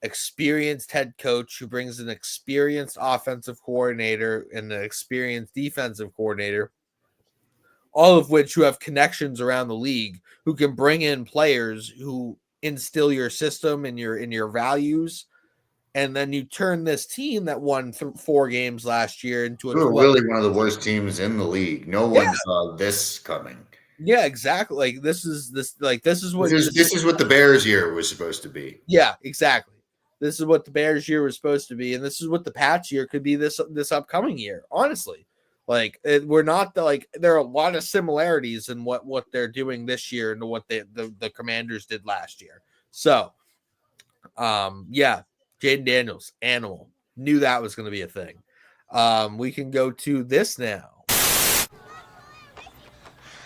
S1: experienced head coach who brings an experienced offensive coordinator and an experienced defensive coordinator, all of which who have connections around the league, who can bring in players who instill your system and your values. And then you turn this team that won 4 games last year into a
S2: really one of the worst teams in the league. No one saw this coming.
S1: Yeah, exactly. Like this is what
S2: the Bears year was supposed to be.
S1: Yeah, exactly. This is what the Bears year was supposed to be, and this is what the Pats year could be this upcoming year. Honestly, like we're not there are a lot of similarities in what they're doing this year and what the Commanders did last year. So, yeah. Jaden Daniels, animal. Knew that was going to be a thing. We can go to this now.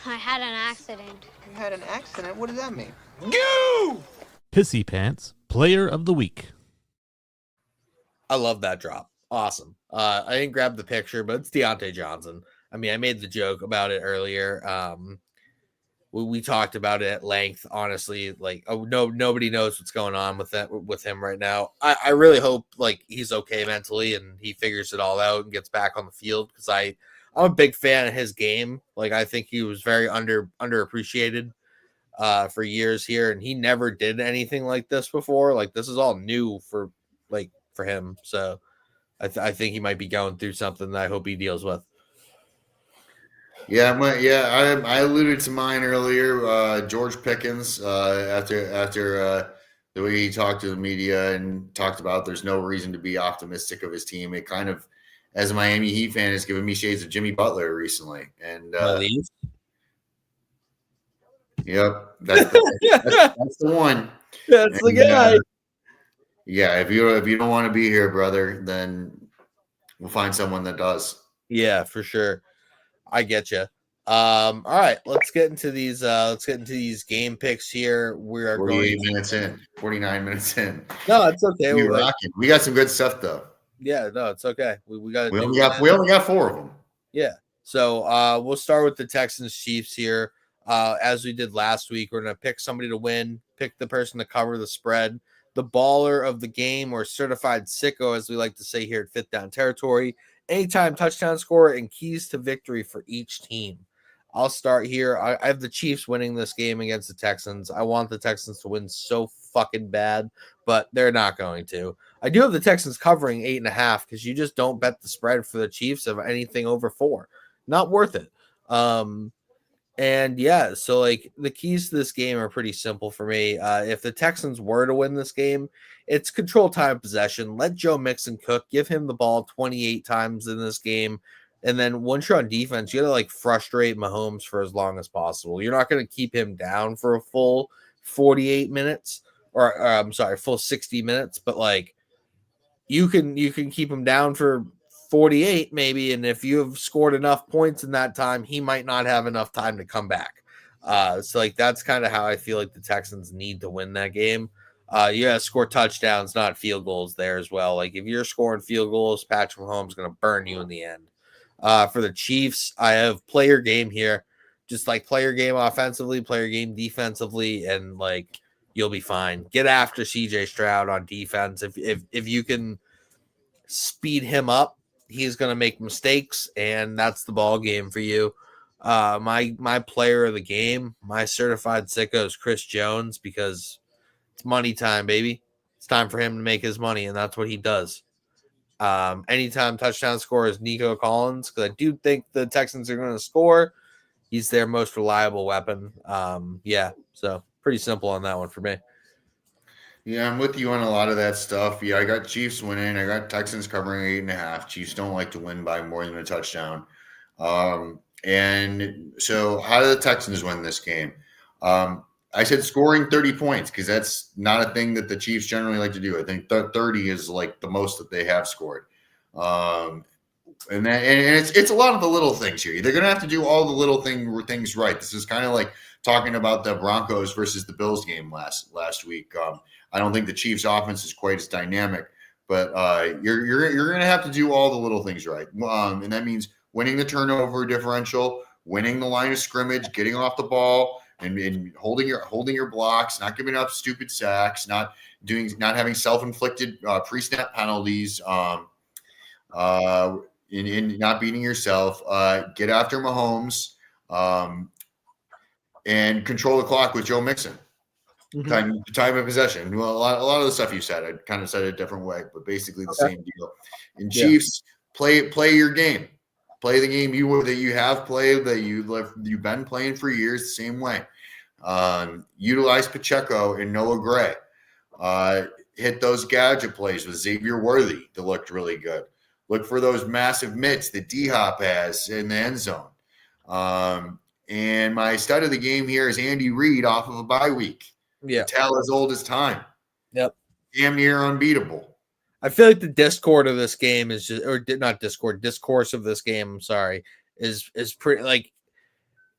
S4: I had an accident.
S5: You had an accident? What does that mean?
S3: Go!
S6: Pissy Pants, player of the week.
S1: I love that drop. Awesome. I didn't grab the picture, but it's Deontay Johnson. I mean, I made the joke about it earlier. We talked about it at length, honestly. Like, nobody knows what's going on with him right now. I really hope like he's okay mentally and he figures it all out and gets back on the field because I'm a big fan of his game. Like, I think he was very underappreciated for years here, and he never did anything like this before. Like, this is all new for him. So I think he might be going through something that I hope he deals with.
S2: Yeah, I alluded to mine earlier. George Pickens, after the way he talked to the media and talked about there's no reason to be optimistic of his team. It kind of, as a Miami Heat fan, has given me shades of Jimmy Butler recently. And yep, that's the one.
S1: That's the guy.
S2: Yeah, if you don't want to be here, brother, then we'll find someone that does.
S1: Yeah, for sure. I get you. All right, let's get into these. Game picks here. We are
S2: 49 minutes in.
S1: No, it's okay.
S2: We're rocking. We got some good stuff though.
S1: Yeah, no, it's okay. We
S2: only got 4 of them.
S1: Yeah. So we'll start with the Texans Chiefs here. As we did last week, we're gonna pick somebody to win, pick the person to cover the spread, the baller of the game, or certified sicko, as we like to say here at Fifth Down Territory. Anytime touchdown scorer and keys to victory for each team. I'll start here. I have the Chiefs winning this game against the Texans. I want the Texans to win so fucking bad, but they're not going to. I do have the Texans covering 8.5 because you just don't bet the spread for the Chiefs of anything over 4. Not worth it. And yeah, so like the keys to this game are pretty simple for me. If the Texans were to win this game, it's control time possession. Let Joe Mixon cook. Give him the ball 28 times in this game. And then once you're on defense, you got to like frustrate Mahomes for as long as possible. You're not going to keep him down for a full 48 minutes or I'm sorry, full 60 minutes, but like you can keep him down for 48 maybe, and if you have scored enough points in that time, he might not have enough time to come back. So like that's kind of how I feel like the Texans need to win that game. You gotta score touchdowns, not field goals there as well. Like if you're scoring field goals, Patrick Mahomes is gonna burn you in the end. For the Chiefs, I have player game here, just like player game offensively, player game defensively, and like you'll be fine. Get after CJ Stroud on defense. If you can speed him up, he's going to make mistakes, and that's the ball game for you. My player of the game, my certified sicko is Chris Jones because it's money time, baby. It's time for him to make his money, and that's what he does. Anytime touchdown score is Nico Collins because I do think the Texans are going to score. He's their most reliable weapon. Yeah, so pretty simple on that one for me.
S2: Yeah, I'm with you on a lot of that stuff. Yeah, I got Chiefs winning. I got Texans covering 8.5. Chiefs don't like to win by more than a touchdown. And so how do the Texans win this game? I said scoring 30 points because that's not a thing that the Chiefs generally like to do. I think 30 is like the most that they have scored. And it's a lot of the little things here. They're going to have to do all the little things right. This is kind of like talking about the Broncos versus the Bills game last week. I don't think the Chiefs' offense is quite as dynamic, but you're going to have to do all the little things right. And that means winning the turnover differential, winning the line of scrimmage, getting off the ball, and holding your blocks, not giving up stupid sacks, not having self-inflicted pre-snap penalties. In not beating yourself, get after Mahomes, and control the clock with Joe Mixon. Mm-hmm. Time of possession. Well, a lot of the stuff you said, I kind of said it a different way, but basically the same deal. And Chiefs, play your game. Play the game that you have played, that you've been playing for years the same way. Utilize Pacheco and Noah Gray. Hit those gadget plays with Xavier Worthy that looked really good. Look for those massive mitts that D-Hop has in the end zone. And my stud of the game here is Andy Reid off of a bye week.
S1: Yeah.
S2: Tell as old as time.
S1: Yep.
S2: Damn near unbeatable.
S1: I feel like the discord of this game is just, or not discord, discourse of this game, I'm sorry, is pretty like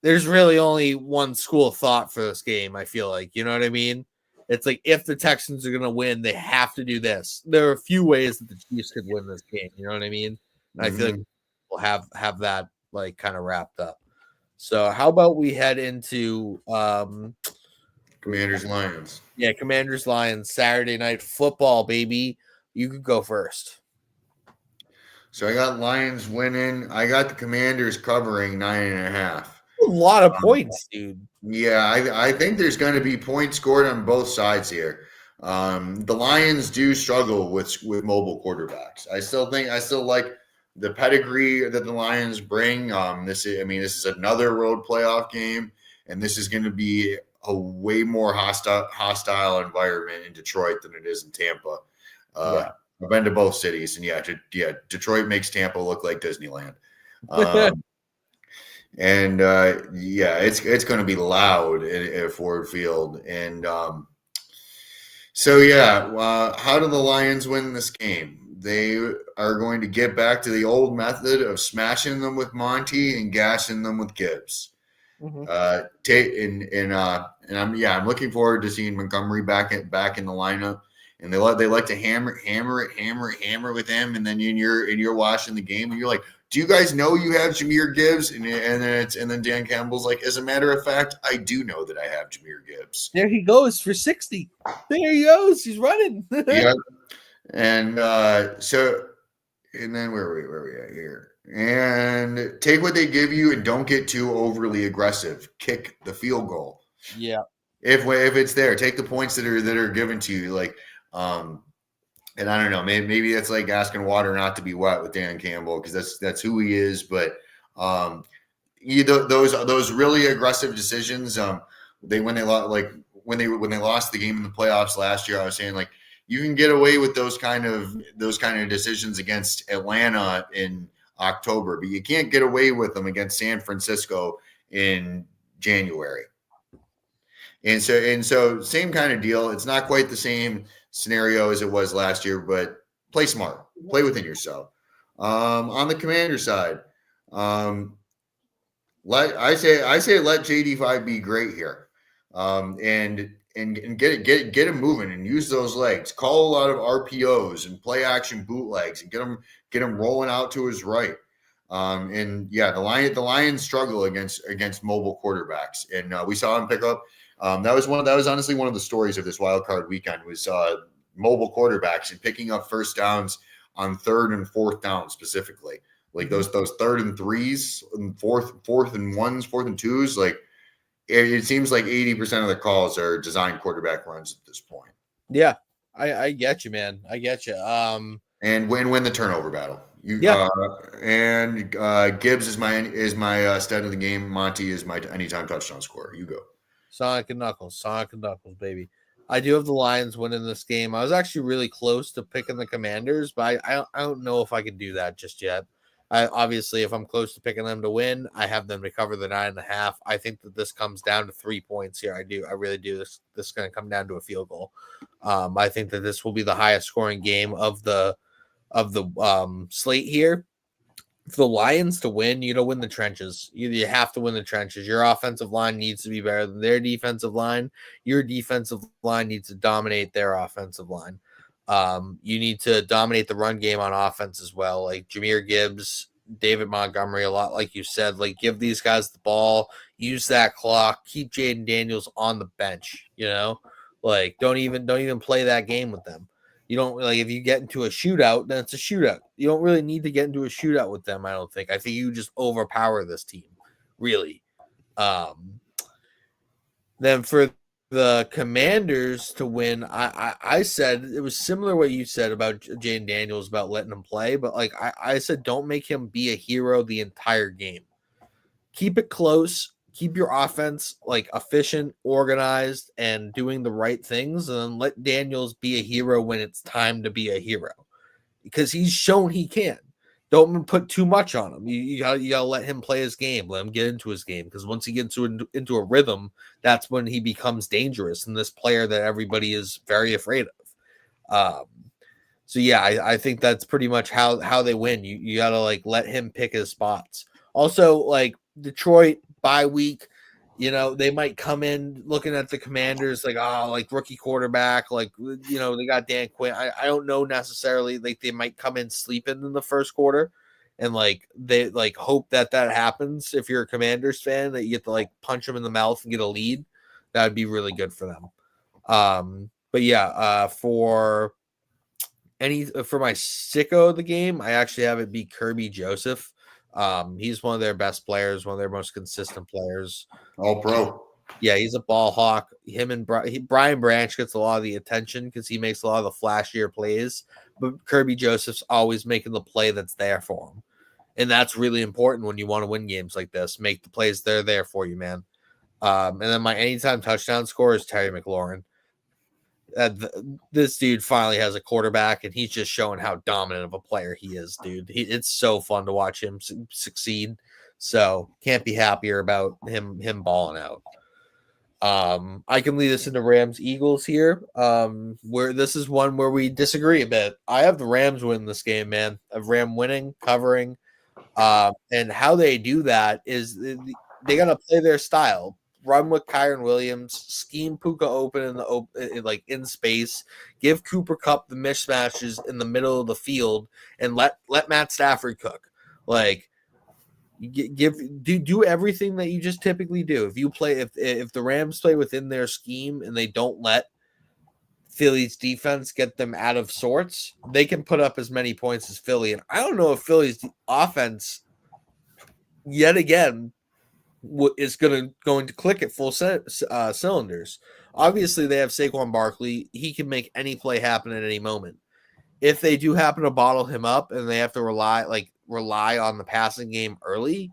S1: there's really only one school of thought for this game, I feel like. You know what I mean? It's like if the Texans are going to win, they have to do this. There are a few ways that the Chiefs could win this game. You know what I mean? And I feel like we'll have that like kind of wrapped up. So how about we head into
S2: Commanders Lions?
S1: Yeah, Commanders Lions Saturday Night Football, baby. You could go first.
S2: So I got Lions winning. I got the Commanders covering 9.5.
S1: A lot of points, dude.
S2: Yeah, I think there's going to be points scored on both sides here. The Lions do struggle with mobile quarterbacks. I still like the pedigree that the Lions bring. This is another road playoff game, and this is going to be a way more hostile environment in Detroit than it is in Tampa. I've been to both cities, and Detroit makes Tampa look like Disneyland. And it's going to be loud at Ford Field. And how do the Lions win this game? They are going to get back to the old method of smashing them with Monty and gashing them with Gibbs. Mm-hmm. I'm looking forward to seeing Montgomery back in the lineup. And they like to hammer with him, and then you're watching the game, and you're like, do you guys know you have Jahmyr Gibbs? And then Dan Campbell's like, as a matter of fact, I do know that I have Jahmyr Gibbs.
S1: There he goes for 60. There he goes. He's running.
S2: Yeah. And and then where are we at here? And take what they give you and don't get too overly aggressive. Kick the field goal.
S1: Yeah.
S2: If it's there, take the points that are given to you. Like, and I don't know, maybe that's like asking water not to be wet with Dan Campbell because that's who he is. But those really aggressive decisions. When they lost the game in the playoffs last year, I was saying like you can get away with those kind of decisions against Atlanta in October, but you can't get away with them against San Francisco in January. And so same kind of deal. It's not quite the same scenario as it was last year, but play smart, play within yourself. On the Commander side, let JD5 be great here, and get him moving and use those legs. Call a lot of RPOs and play action bootlegs and get him rolling out to his right. And yeah, the Lions struggle against mobile quarterbacks, and we saw him pick up. That was honestly one of the stories of this wild card weekend was mobile quarterbacks and picking up first downs on third and fourth down specifically, like those third and threes and fourth and ones, fourth and twos. Like it seems like 80% of the calls are designed quarterback runs at this point.
S1: Yeah, I get you, man. I get you.
S2: And win the turnover battle. Gibbs is my stud of the game. Monty is my anytime touchdown scorer. You go.
S1: Sonic and Knuckles, baby. I do have the Lions winning this game. I was actually really close to picking the Commanders, but I don't know if I can do that just yet. Obviously, if I'm close to picking them to win, I have them to cover the 9.5. I think that this comes down to 3 points here. I really do. This is going to come down to a field goal. I think that this will be the highest scoring game of the slate here. For the Lions to win, win the trenches. You have to win the trenches. Your offensive line needs to be better than their defensive line. Your defensive line needs to dominate their offensive line. You need to dominate the run game on offense as well. Like Jahmyr Gibbs, David Montgomery, a lot like you said. Like give these guys the ball, use that clock, keep Jaden Daniels on the bench. Like don't even play that game with them. You don't if you get into a shootout, then it's a shootout. You don't really need to get into a shootout with them, I don't think. I think you just overpower this team, really. Then for the Commanders to win, I said it was similar what you said about Jaden Daniels about letting him play, but I said don't make him be a hero the entire game. Keep it close. Keep your offense efficient, organized, and doing the right things, and then let Daniels be a hero when it's time to be a hero, because he's shown he can. Don't put too much on him. You gotta let him play his game. Let him get into his game, because once he gets into a rhythm, that's when he becomes dangerous and this player that everybody is very afraid of. So yeah, I think that's pretty much how they win. You gotta let him pick his spots. Also, Detroit bye week, they might come in looking at the Commanders rookie quarterback, they got Dan Quinn. I don't know necessarily. They might come in sleeping in the first quarter, and they hope that happens. If you're a Commanders fan, that you get to punch them in the mouth and get a lead, that would be really good for them. But yeah, for my sicko of the game, I actually have it be Kirby Joseph. He's one of their best players, one of their most consistent players.
S2: All pro.
S1: Yeah, he's a ball hawk. Him and Brian Branch gets a lot of the attention because he makes a lot of the flashier plays, but Kirby Joseph's always making the play that's there for him. And that's really important when you want to win games like this. Make the plays they're there for you, man. And then my anytime touchdown scorer is Terry McLaurin. This dude finally has a quarterback, and he's just showing how dominant of a player he is, dude. It's so fun to watch him succeed. So can't be happier about him balling out. I can lead us into Rams Eagles here. Where this is one where we disagree a bit. I have the Rams win this game, man. I have Ram winning, covering, and how they do that is they gotta play their style. Run with Kyron Williams, scheme Puka open in space, give Cooper Kupp the mismatches in the middle of the field, and let Matt Stafford cook. Do everything that you just typically do. If the Rams play within their scheme and they don't let Philly's defense get them out of sorts, they can put up as many points as Philly. And I don't know if Philly's offense yet again is going to click at full cylinders. Obviously, they have Saquon Barkley. He can make any play happen at any moment. If they do happen to bottle him up and they have to rely on the passing game early,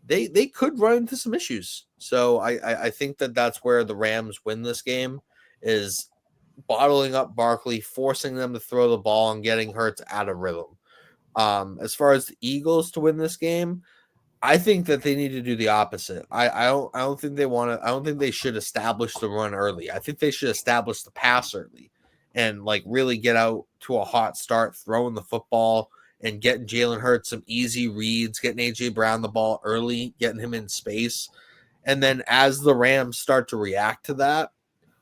S1: they could run into some issues. So I think that's where the Rams win this game is bottling up Barkley, forcing them to throw the ball and getting Hurts out of rhythm. As far as the Eagles to win this game, I think that they need to do the opposite. I don't think they want to. I don't think they should establish the run early. I think they should establish the pass early, and like really get out to a hot start, throwing the football and getting Jalen Hurts some easy reads, getting AJ Brown the ball early, getting him in space, and then as the Rams start to react to that,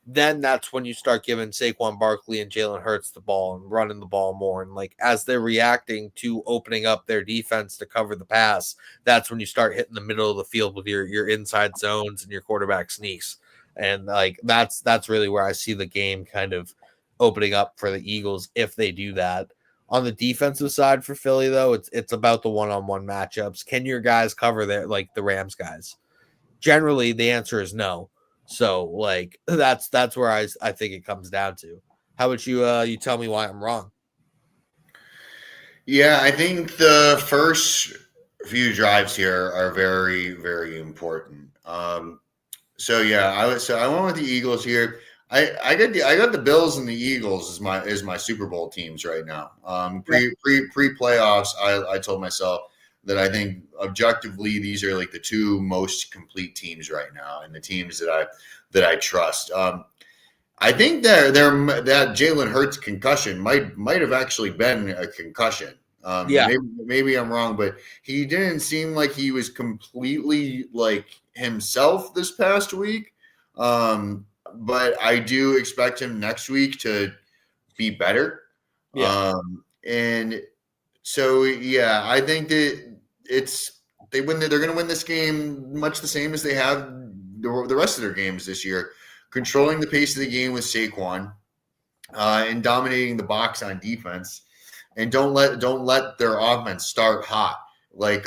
S1: then that's when you start giving Saquon Barkley and Jalen Hurts the ball and running the ball more. And like as they're reacting to opening up their defense to cover the pass, that's when you start hitting the middle of the field with your inside zones and your quarterback sneaks. And like that's really where I see the game kind of opening up for the Eagles if they do that. On the defensive side for Philly, though, it's about the one-on-one matchups. Can your guys cover their like the Rams guys? Generally, the answer is no. So like that's where I think it comes down to. How about you? You tell me why I'm wrong.
S2: Yeah, I think the first few drives here are very, very important. So yeah, I went with the Eagles here. I got the Bills and the Eagles as my Super Bowl teams right now. Pre playoffs, I told myself that I think objectively these are like the two most complete teams right now, and the teams that I trust. I think that Jalen Hurts concussion might have actually been a concussion. Maybe I'm wrong, but he didn't seem like he was completely like himself this past week. But I do expect him next week to be better.
S1: Yeah.
S2: And so yeah, I think that they're going to win this game much the same as they have the rest of their games this year, controlling the pace of the game with Saquon, and dominating the box on defense, and don't let their offense start hot. Like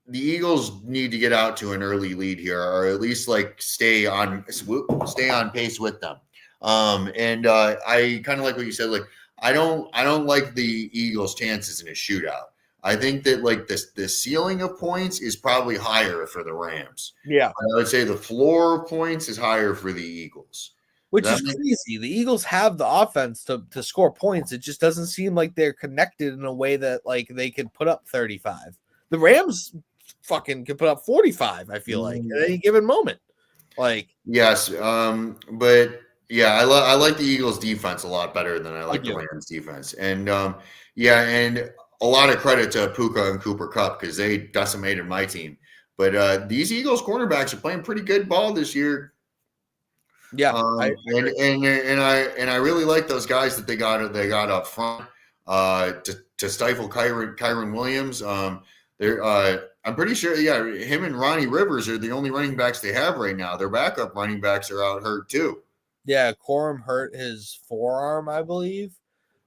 S2: the Eagles need to get out to an early lead here, or at least like stay on pace with them. I kind of like what you said. Like I don't like the Eagles' chances in a shootout. I think that like the ceiling of points is probably higher for the Rams.
S1: Yeah,
S2: I would say the floor of points is higher for the Eagles.
S1: which is crazy. The Eagles have the offense to score points. It just doesn't seem like they're connected in a way that like they could put up 35. The Rams fucking can put up 45. I feel like at any given moment. Like
S2: yes, but yeah, I like the Eagles defense a lot better than I like the Rams defense, and and a lot of credit to Puka and Cooper Kupp because they decimated my team. But these Eagles cornerbacks are playing pretty good ball this year.
S1: Yeah,
S2: and I really like those guys that they got up front to stifle Kyron Williams. I'm pretty sure, him and Ronnie Rivers are the only running backs they have right now. Their backup running backs are out hurt too.
S1: Yeah, Corum hurt his forearm, I believe.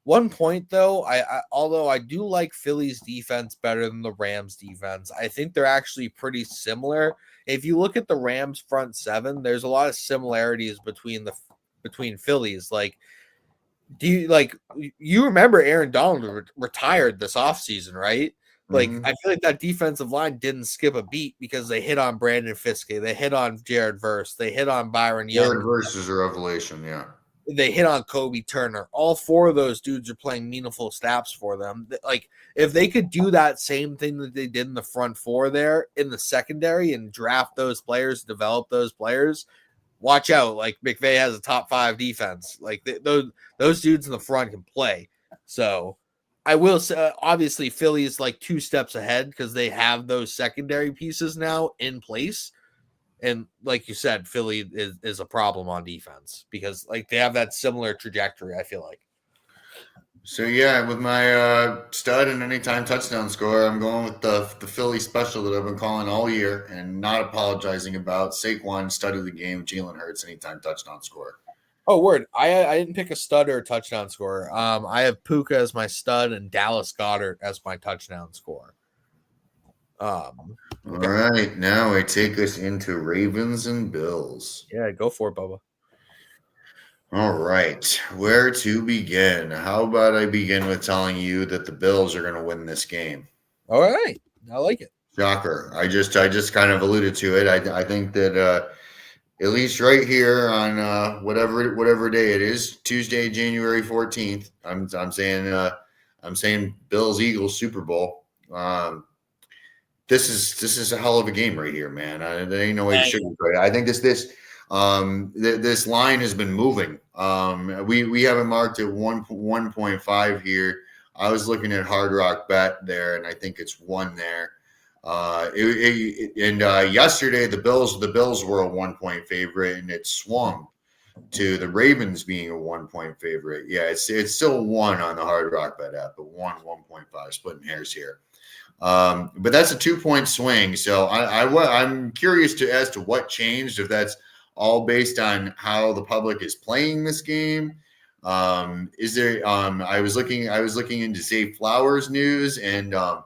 S1: One point though, although I do like Philly's defense better than the Rams defense, I think they're actually pretty similar. If you look at the Rams front seven, there's a lot of similarities between Phillies. Like, you remember Aaron Donald retired this offseason, right? Like, I feel like that defensive line didn't skip a beat because they hit on Brandon Fiske, they hit on Jared Verse, they hit on Byron Young.
S2: Jared Verse is a revelation, yeah.
S1: They hit on Kobe Turner. All four of those dudes are playing meaningful snaps for them. Like, if they could do that same thing that they did in the front four there in the secondary and draft those players, develop those players, watch out. Like, McVay has a top 5 defense. Like, those dudes in the front can play. So, I will say, obviously, Philly is like 2 steps ahead because they have those secondary pieces now in place. And like you said, Philly is a problem on defense because like they have that similar trajectory, I feel like.
S2: So yeah, with my stud and anytime touchdown scorer, I'm going with the Philly special that I've been calling all year and not apologizing about. Saquon, stud of the game, Jalen Hurts, anytime touchdown scorer.
S1: Oh, word. I didn't pick a stud or a touchdown scorer. I have Puka as my stud and Dallas Goedert as my touchdown scorer.
S2: All right, now I take us into Ravens and Bills.
S1: Yeah, go for it, Bubba.
S2: All right, where to begin? How about I begin with telling you that the Bills are going to win this game?
S1: All right, I like it.
S2: Shocker. I just kind of alluded to it. I think that at least right here on whatever day it is, Tuesday, January 14th, I'm saying Bills Eagles Super Bowl. This is a hell of a game right here, man. There ain't no way to sugarcoat it. I think this line has been moving. We have it marked at 1.5 here. I was looking at Hard Rock Bet there, and I think it's 1 there. Yesterday the Bills were a 1-point favorite, and it swung to the Ravens being a 1-point favorite. Yeah, it's still 1 on the Hard Rock Bet app, but 1.5, splitting hairs here. But that's a 2-point swing. So I'm curious as to what changed, if that's all based on how the public is playing this game. Is there? I was looking into Zay Flowers news, and John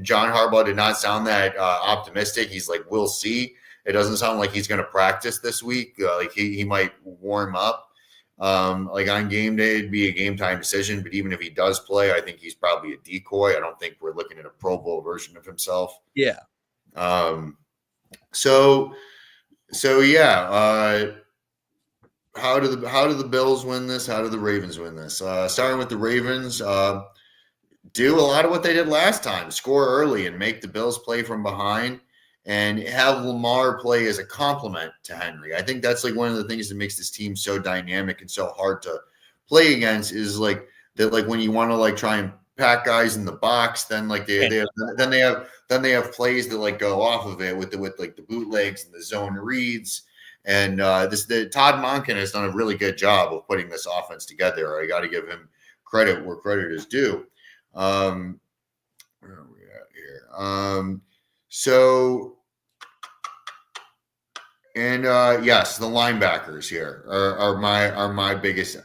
S2: Harbaugh did not sound that optimistic. He's like, we'll see. It doesn't sound like he's going to practice this week. Like he might warm up. Like on game day, it'd be a game time decision. But even if he does play, I think he's probably a decoy. I don't think we're looking at a Pro Bowl version of himself.
S1: Yeah.
S2: So yeah. How do the Bills win this? How do the Ravens win this? Starting with the Ravens, do a lot of what they did last time: score early and make the Bills play from behind, and have Lamar play as a complement to Henry. I think that's like one of the things that makes this team so dynamic and so hard to play against, is like that, like when you want to like try and pack guys in the box, then like they have plays that like go off of it with like the bootlegs and the zone reads. And Todd Monken has done a really good job of putting this offense together. I got to give him credit where credit is due. Where are we at here? Yes, the linebackers here are my biggest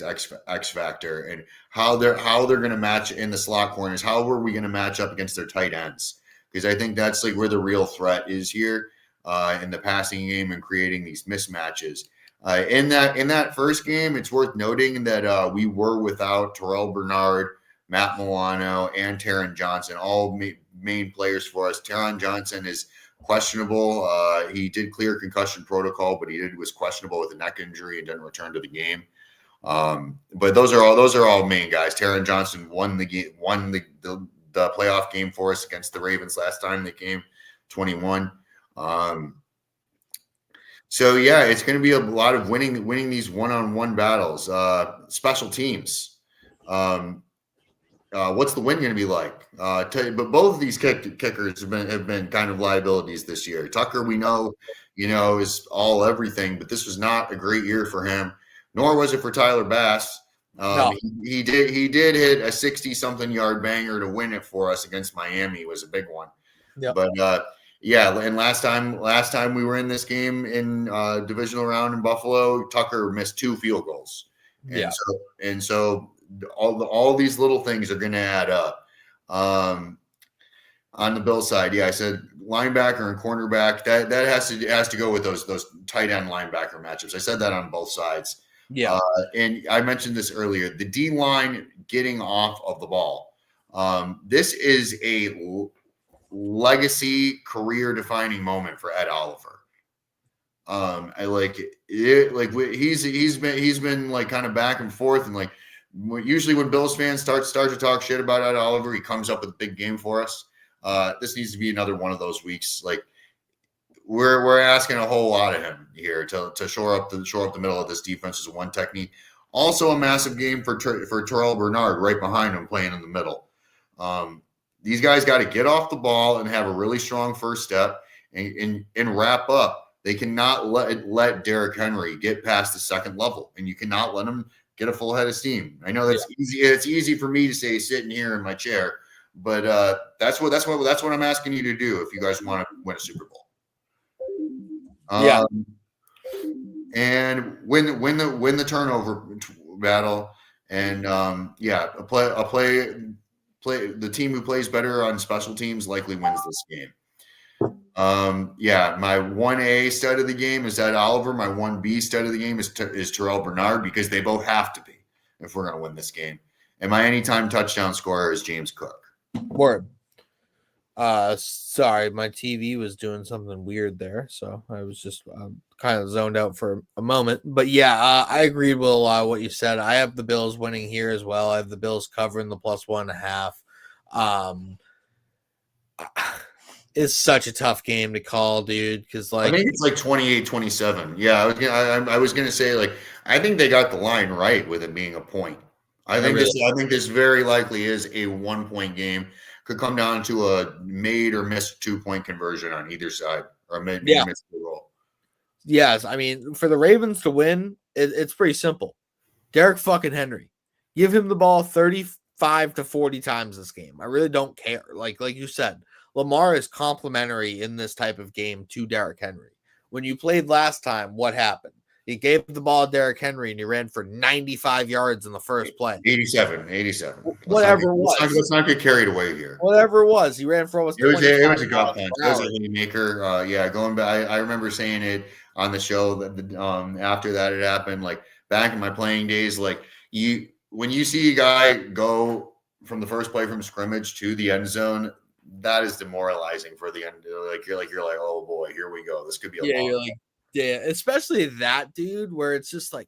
S2: X factor, and how they're going to match in the slot corners. How are we going to match up against their tight ends? Because I think that's like where the real threat is here in the passing game and creating these mismatches. In that first game, it's worth noting that we were without Terrell Bernard, Matt Milano, and Taron Johnson, all main players for us. Taron Johnson is questionable. He did clear concussion protocol, but was questionable with a neck injury and didn't return to the game. But those are all main guys. Taron Johnson won the playoff game for us against the Ravens last time they came, 21. So yeah, it's going to be a lot of winning these one-on-one battles. Special teams. What's the win going to be like? But both of these kickers have been kind of liabilities this year. Tucker, we know, is all everything, but this was not a great year for him. Nor was it for Tyler Bass.
S1: No.
S2: He did hit a 60-something yard banger to win it for us against Miami. It was a big one. Yep. But yeah, and last time we were in this game in divisional round in Buffalo, Tucker missed 2 field goals. And so all these little things are going to add up. On the Bill side, yeah, I said linebacker and cornerback. That has to go with those tight end linebacker matchups. I said that on both sides.
S1: Yeah.
S2: And I mentioned this earlier. The D line getting off of the ball. This is a legacy, career-defining moment for Ed Oliver. I like it. Like he's been like kind of back and forth, and like usually when Bills fans start to talk shit about Ed Oliver, he comes up with a big game for us. This needs to be another one of those weeks. Like we're asking a whole lot of him here to shore up the middle of this defense is one technique. Also a massive game for Terrell Bernard right behind him playing in the middle. These guys got to get off the ball and have a really strong first step and wrap up. They cannot let Derrick Henry get past the second level, and you cannot let him get a full head of steam. I know that's easy. It's easy for me to say sitting here in my chair, but that's what I'm asking you to do if you guys want to win a Super Bowl. And win the turnover battle, and the team who plays better on special teams likely wins this game. My 1A stud of the game is Ed Oliver. My 1B stud of the game is Terrell Bernard, because they both have to be if we're going to win this game. And my anytime touchdown scorer is James Cook.
S1: Word. Sorry, my TV was doing something weird there, so I was just kind of zoned out for a moment. But yeah, I agreed with a lot of what you said. I have the Bills winning here as well. I have the Bills covering the +1.5. Um, it's such a tough game to call, dude, because
S2: I
S1: like
S2: think it's like 28-27. Yeah, I was gonna say like I think they got the line right with it being a point. I think this very likely is a 1-point game. Could come down to a made or missed 2-point conversion on either side, or maybe
S1: yeah,
S2: missed the goal.
S1: yes. I mean, for the Ravens to win, it's pretty simple. Derek fucking Henry, give him the ball 35 to 40 times this game. I really don't care. Like you said, Lamar is complimentary in this type of game to Derek Henry. When you played last time, what happened? He gave the ball to Derek Henry and he ran for 95 yards in the first play.
S2: 87.
S1: Whatever it was.
S2: Let's not get carried away here.
S1: Whatever it was, he ran for almost
S2: It was
S1: 25
S2: a gut punch. That was a
S1: hours.
S2: haymaker. Yeah, going back, I remember saying it on the show that after that it happened. Like back in my playing days, like when you see a guy go from the first play from scrimmage to the end zone, that is demoralizing for the end. You're like, oh boy, here we go. This could be a long.
S1: You're like, yeah, especially that dude, where it's just like,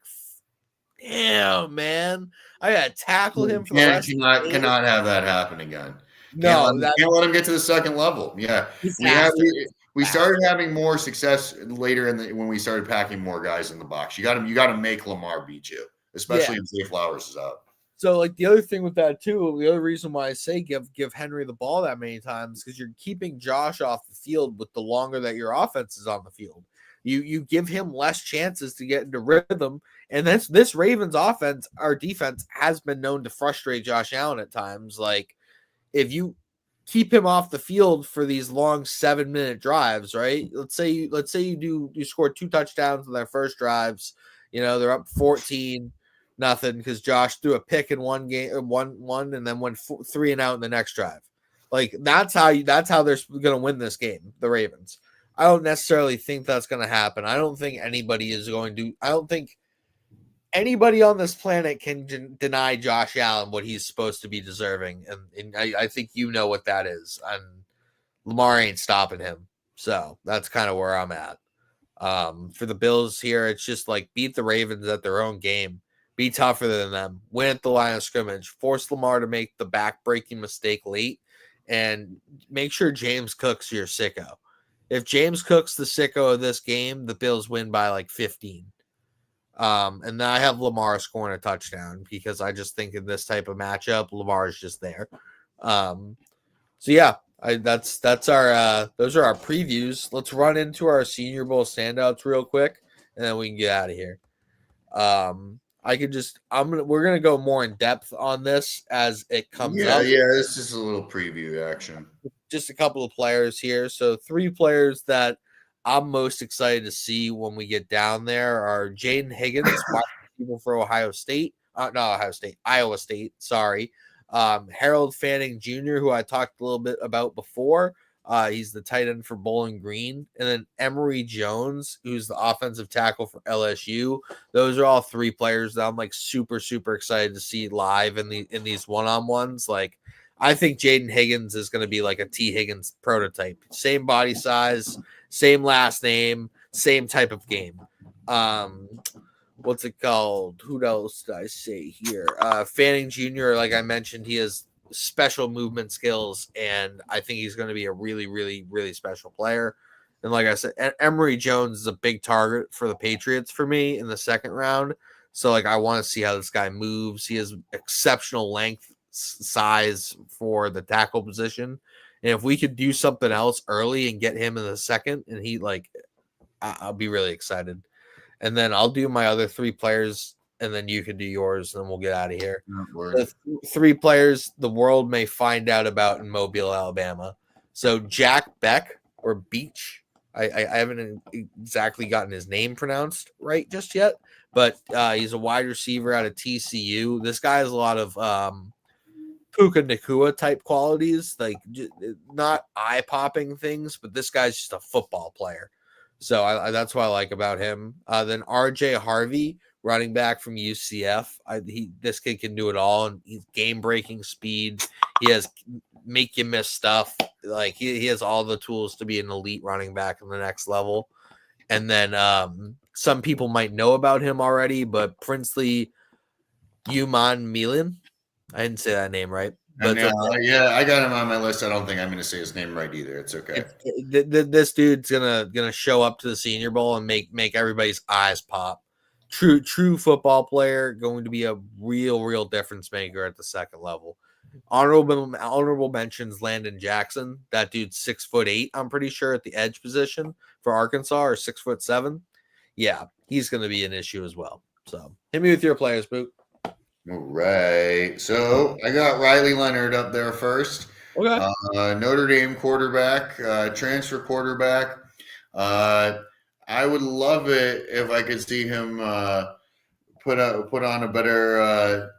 S1: damn, man, I gotta tackle him for the rest of the game.
S2: Cannot have that happen again.
S1: No,
S2: can't let him get to the second level. Yeah, we started having more success later when we started packing more guys in the box. You got to make Lamar beat you, especially if Zay Flowers is out.
S1: So, like the other thing with that too, the other reason why I say give Henry the ball that many times because you're keeping Josh off the field with the longer that your offense is on the field. You give him less chances to get into rhythm, and this Ravens offense, our defense has been known to frustrate Josh Allen at times. Like if you keep him off the field for these long 7-minute drives, right? Let's say you score 2 touchdowns in their first drives. You know they're up 14-0 because Josh threw a pick in one game, one, and then went 3 and out in the next drive. Like that's how they're going to win this game, the Ravens. I don't necessarily think that's going to happen. I don't think anybody is going to. I don't think anybody on this planet can deny Josh Allen what he's supposed to be deserving, and I think you know what that is. And Lamar ain't stopping him, so that's kind of where I'm at. For the Bills here, it's just like beat the Ravens at their own game, be tougher than them, win at the line of scrimmage, force Lamar to make the back-breaking mistake late, and make sure James Cook's your sicko. If James Cook's the sicko of this game, the Bills win by like 15. And then I have Lamar scoring a touchdown because I just think in this type of matchup, Lamar is just there. So yeah, that's our those are our previews. Let's run into our Senior Bowl standouts real quick, and then we can get out of here. We're gonna go more in depth on this as it comes up.
S2: Yeah, this is a little preview action.
S1: Just a couple of players here. So 3 players that I'm most excited to see when we get down there are Jaden Higgins, wide receiver for Iowa State. Sorry. Harold Fanning Jr., who I talked a little bit about before. He's the tight end for Bowling Green. And then Emory Jones, who's the offensive tackle for LSU. Those are all 3 players that I'm like super, super excited to see live in these one-on-ones. Like, I think Jaden Higgins is going to be like a T. Higgins prototype. Same body size, same last name, same type of game. What's it called? Who else did I say here? Fanning Jr., like I mentioned, he has special movement skills, and I think he's going to be a really, really, really special player. And like I said, Emory Jones is a big target for the Patriots for me in the second round. So like I want to see how this guy moves. He has exceptional length, size for the tackle position, and if we could do something else early and get him in the second, and I'll be really excited. And then I'll do my other 3 players, and then you can do yours, and then we'll get out of here. The 3 players the world may find out about in Mobile, Alabama. So Jack Beck or Beach, I haven't exactly gotten his name pronounced right just yet, but he's a wide receiver out of TCU. This guy has a lot of Puka Nacua type qualities, like not eye-popping things, but this guy's just a football player. So that's what I like about him. Then RJ Harvey, running back from UCF. This kid can do it all, and he's game-breaking speed. He has make you miss stuff. Like he has all the tools to be an elite running back in the next level. And then some people might know about him already, but Princely Uman Milan, I didn't say that name right. But
S2: yeah, I got him on my list. I don't think I'm going to say his name right either. It's okay.
S1: This dude's gonna show up to the Senior Bowl and make everybody's eyes pop. True football player, going to be a real difference maker at the second level. Honorable mentions Landon Jackson. That dude's 6'8", I'm pretty sure, at the edge position for Arkansas, or 6'7". Yeah, he's going to be an issue as well. So hit me with your players, Boot.
S2: All right. So I got Riley Leonard up there first.
S1: Okay.
S2: Notre Dame quarterback, transfer quarterback. I would love it if I could see him put on a better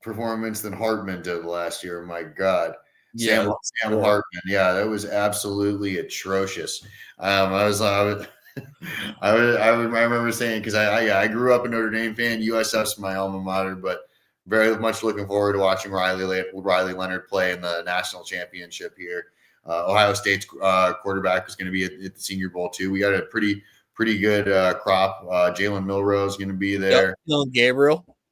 S2: performance than Hartman did last year. My God.
S1: Yeah,
S2: Sam Hartman. Yeah, that was absolutely atrocious. I remember saying, because I grew up a Notre Dame fan. USF's my alma mater, but very much looking forward to watching Riley Leonard play in the national championship here. Ohio State's quarterback is going to be at the Senior Bowl too. We got a pretty good crop. Jalen Milroe is going to be there.
S1: Yep.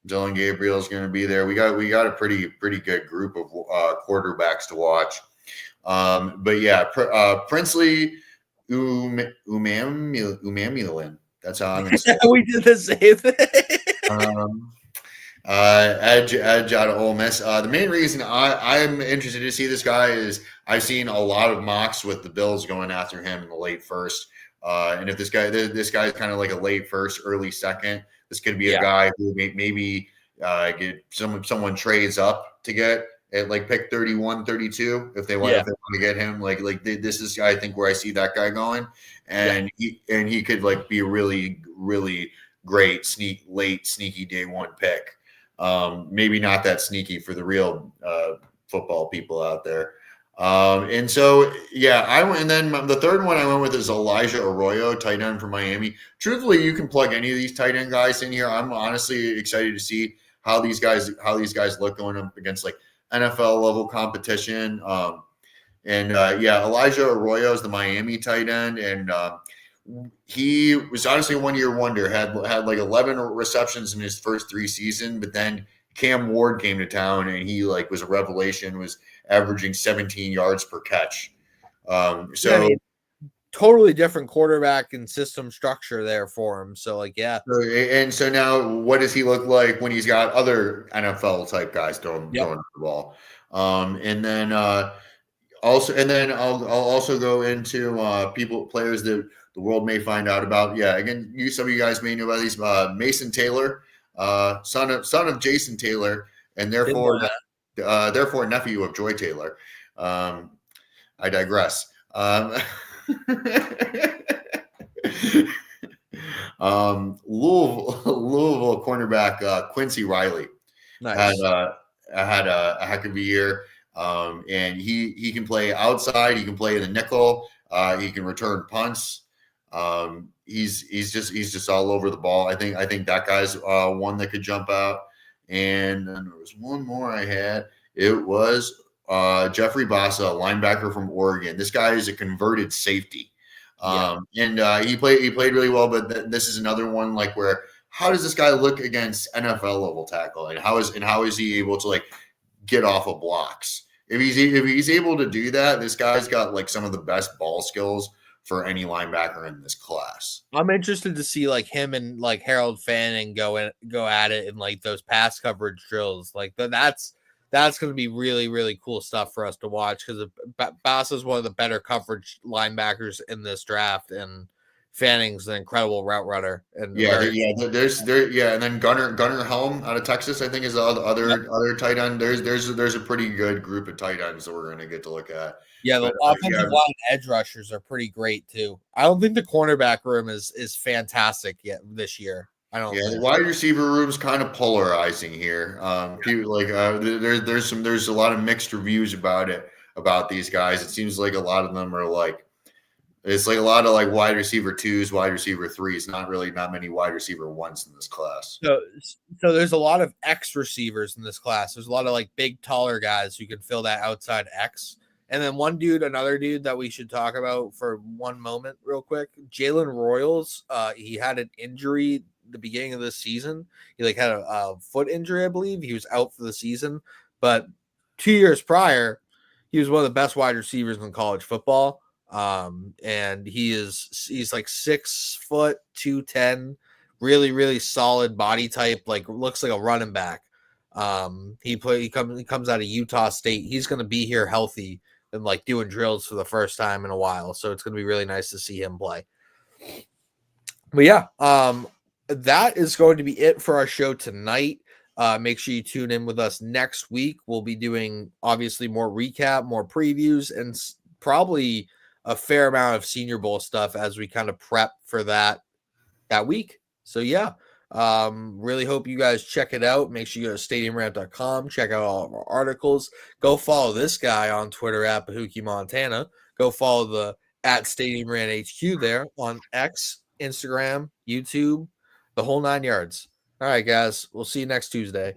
S2: Dylan Gabriel is going to be there. We got a pretty good group of quarterbacks to watch. But yeah, Princely Umamilan. That's how I'm going to say it.
S1: We did the same thing.
S2: Edge out of Ole Miss. The main reason I'm interested to see this guy is I've seen a lot of mocks with the Bills going after him in the late first. And if this guy's kind of like a late first, early second, this could be a guy who maybe get someone trades up to get at like pick 31, 32 if they want to get him. Like this is, I think, where I see that guy going, and he could like be a really great late sneaky day one pick. Maybe not that sneaky for the real football people out there. And so, I went, and then the third one I went with is Elijah Arroyo, tight end from Miami. Truthfully, you can plug any of these tight end guys in here. I'm honestly excited to see how these guys look going up against like NFL level competition. Elijah Arroyo is the Miami tight end, and he was honestly a 1-year wonder. Had like 11 receptions in his first 3 seasons, but then Cam Ward came to town, and he like was a revelation. Was averaging 17 yards per catch.
S1: Totally different quarterback and system structure there for him. So
S2: and so now what does he look like when he's got other NFL type guys throwing the ball? I'll also go into players that the world may find out about. Again, some of you guys may know about these. Mason Taylor, son of Jason Taylor, and therefore nephew of Joy Taylor. I digress. Louisville cornerback Quincy Riley had a heck of a year, and he can play outside. He can play in the nickel. He can return punts. He's just all over the ball. I think that guy's one that could jump out. And then there was one more I had. It was Jeffrey Bassa, linebacker from Oregon. This guy is a converted safety. And he played really well, but this is another one like where how does this guy look against NFL level tackle, and how is he able to like get off of blocks? If he's able to do that, this guy's got like some of the best ball skills for any linebacker in this class.
S1: I'm interested to see like him and like Harold Fanning go at it in like those pass coverage drills. Like that's going to be really cool stuff for us to watch, because Bass is one of the better coverage linebackers in this draft, and Fanning's an incredible route runner. And
S2: and then Gunnar Helm out of Texas, I think, is the other tight end. There's a pretty good group of tight ends that we're going to get to look at.
S1: Yeah, the offensive line edge rushers are pretty great too. I don't think the cornerback room is fantastic yet this year. I don't.
S2: Yeah, the wide receiver room's kind of polarizing here. People there's a lot of mixed reviews about these guys. It seems like a lot of them are like, it's like a lot of like wide receiver 2s, wide receiver 3s, not many wide receiver 1s in this class.
S1: So there's a lot of X receivers in this class. There's a lot of like big, taller guys who can fill that outside X. And then another dude that we should talk about for one moment real quick, Jalen Royals. He had an injury the beginning of this season. He like had a foot injury, I believe. He was out for the season. But 2 years prior, he was one of the best wide receivers in college football. And he's like 6 foot 210, really, really solid body type, like looks like a running back. He comes out of Utah State. He's gonna be here healthy and like doing drills for the first time in a while. So it's gonna be really nice to see him play. But yeah, that is going to be it for our show tonight. Make sure you tune in with us next week. We'll be doing obviously more recap, more previews, and probably a fair amount of Senior Bowl stuff as we kind of prep for that week. So yeah, really hope you guys check it out. Make sure you go to stadiumrant.com, check out all of our articles. Go follow this guy on Twitter at Bahookie Montana. Go follow the at Stadium Rant HQ there on X, Instagram, YouTube, the whole 9 yards. All right, guys, we'll see you next Tuesday.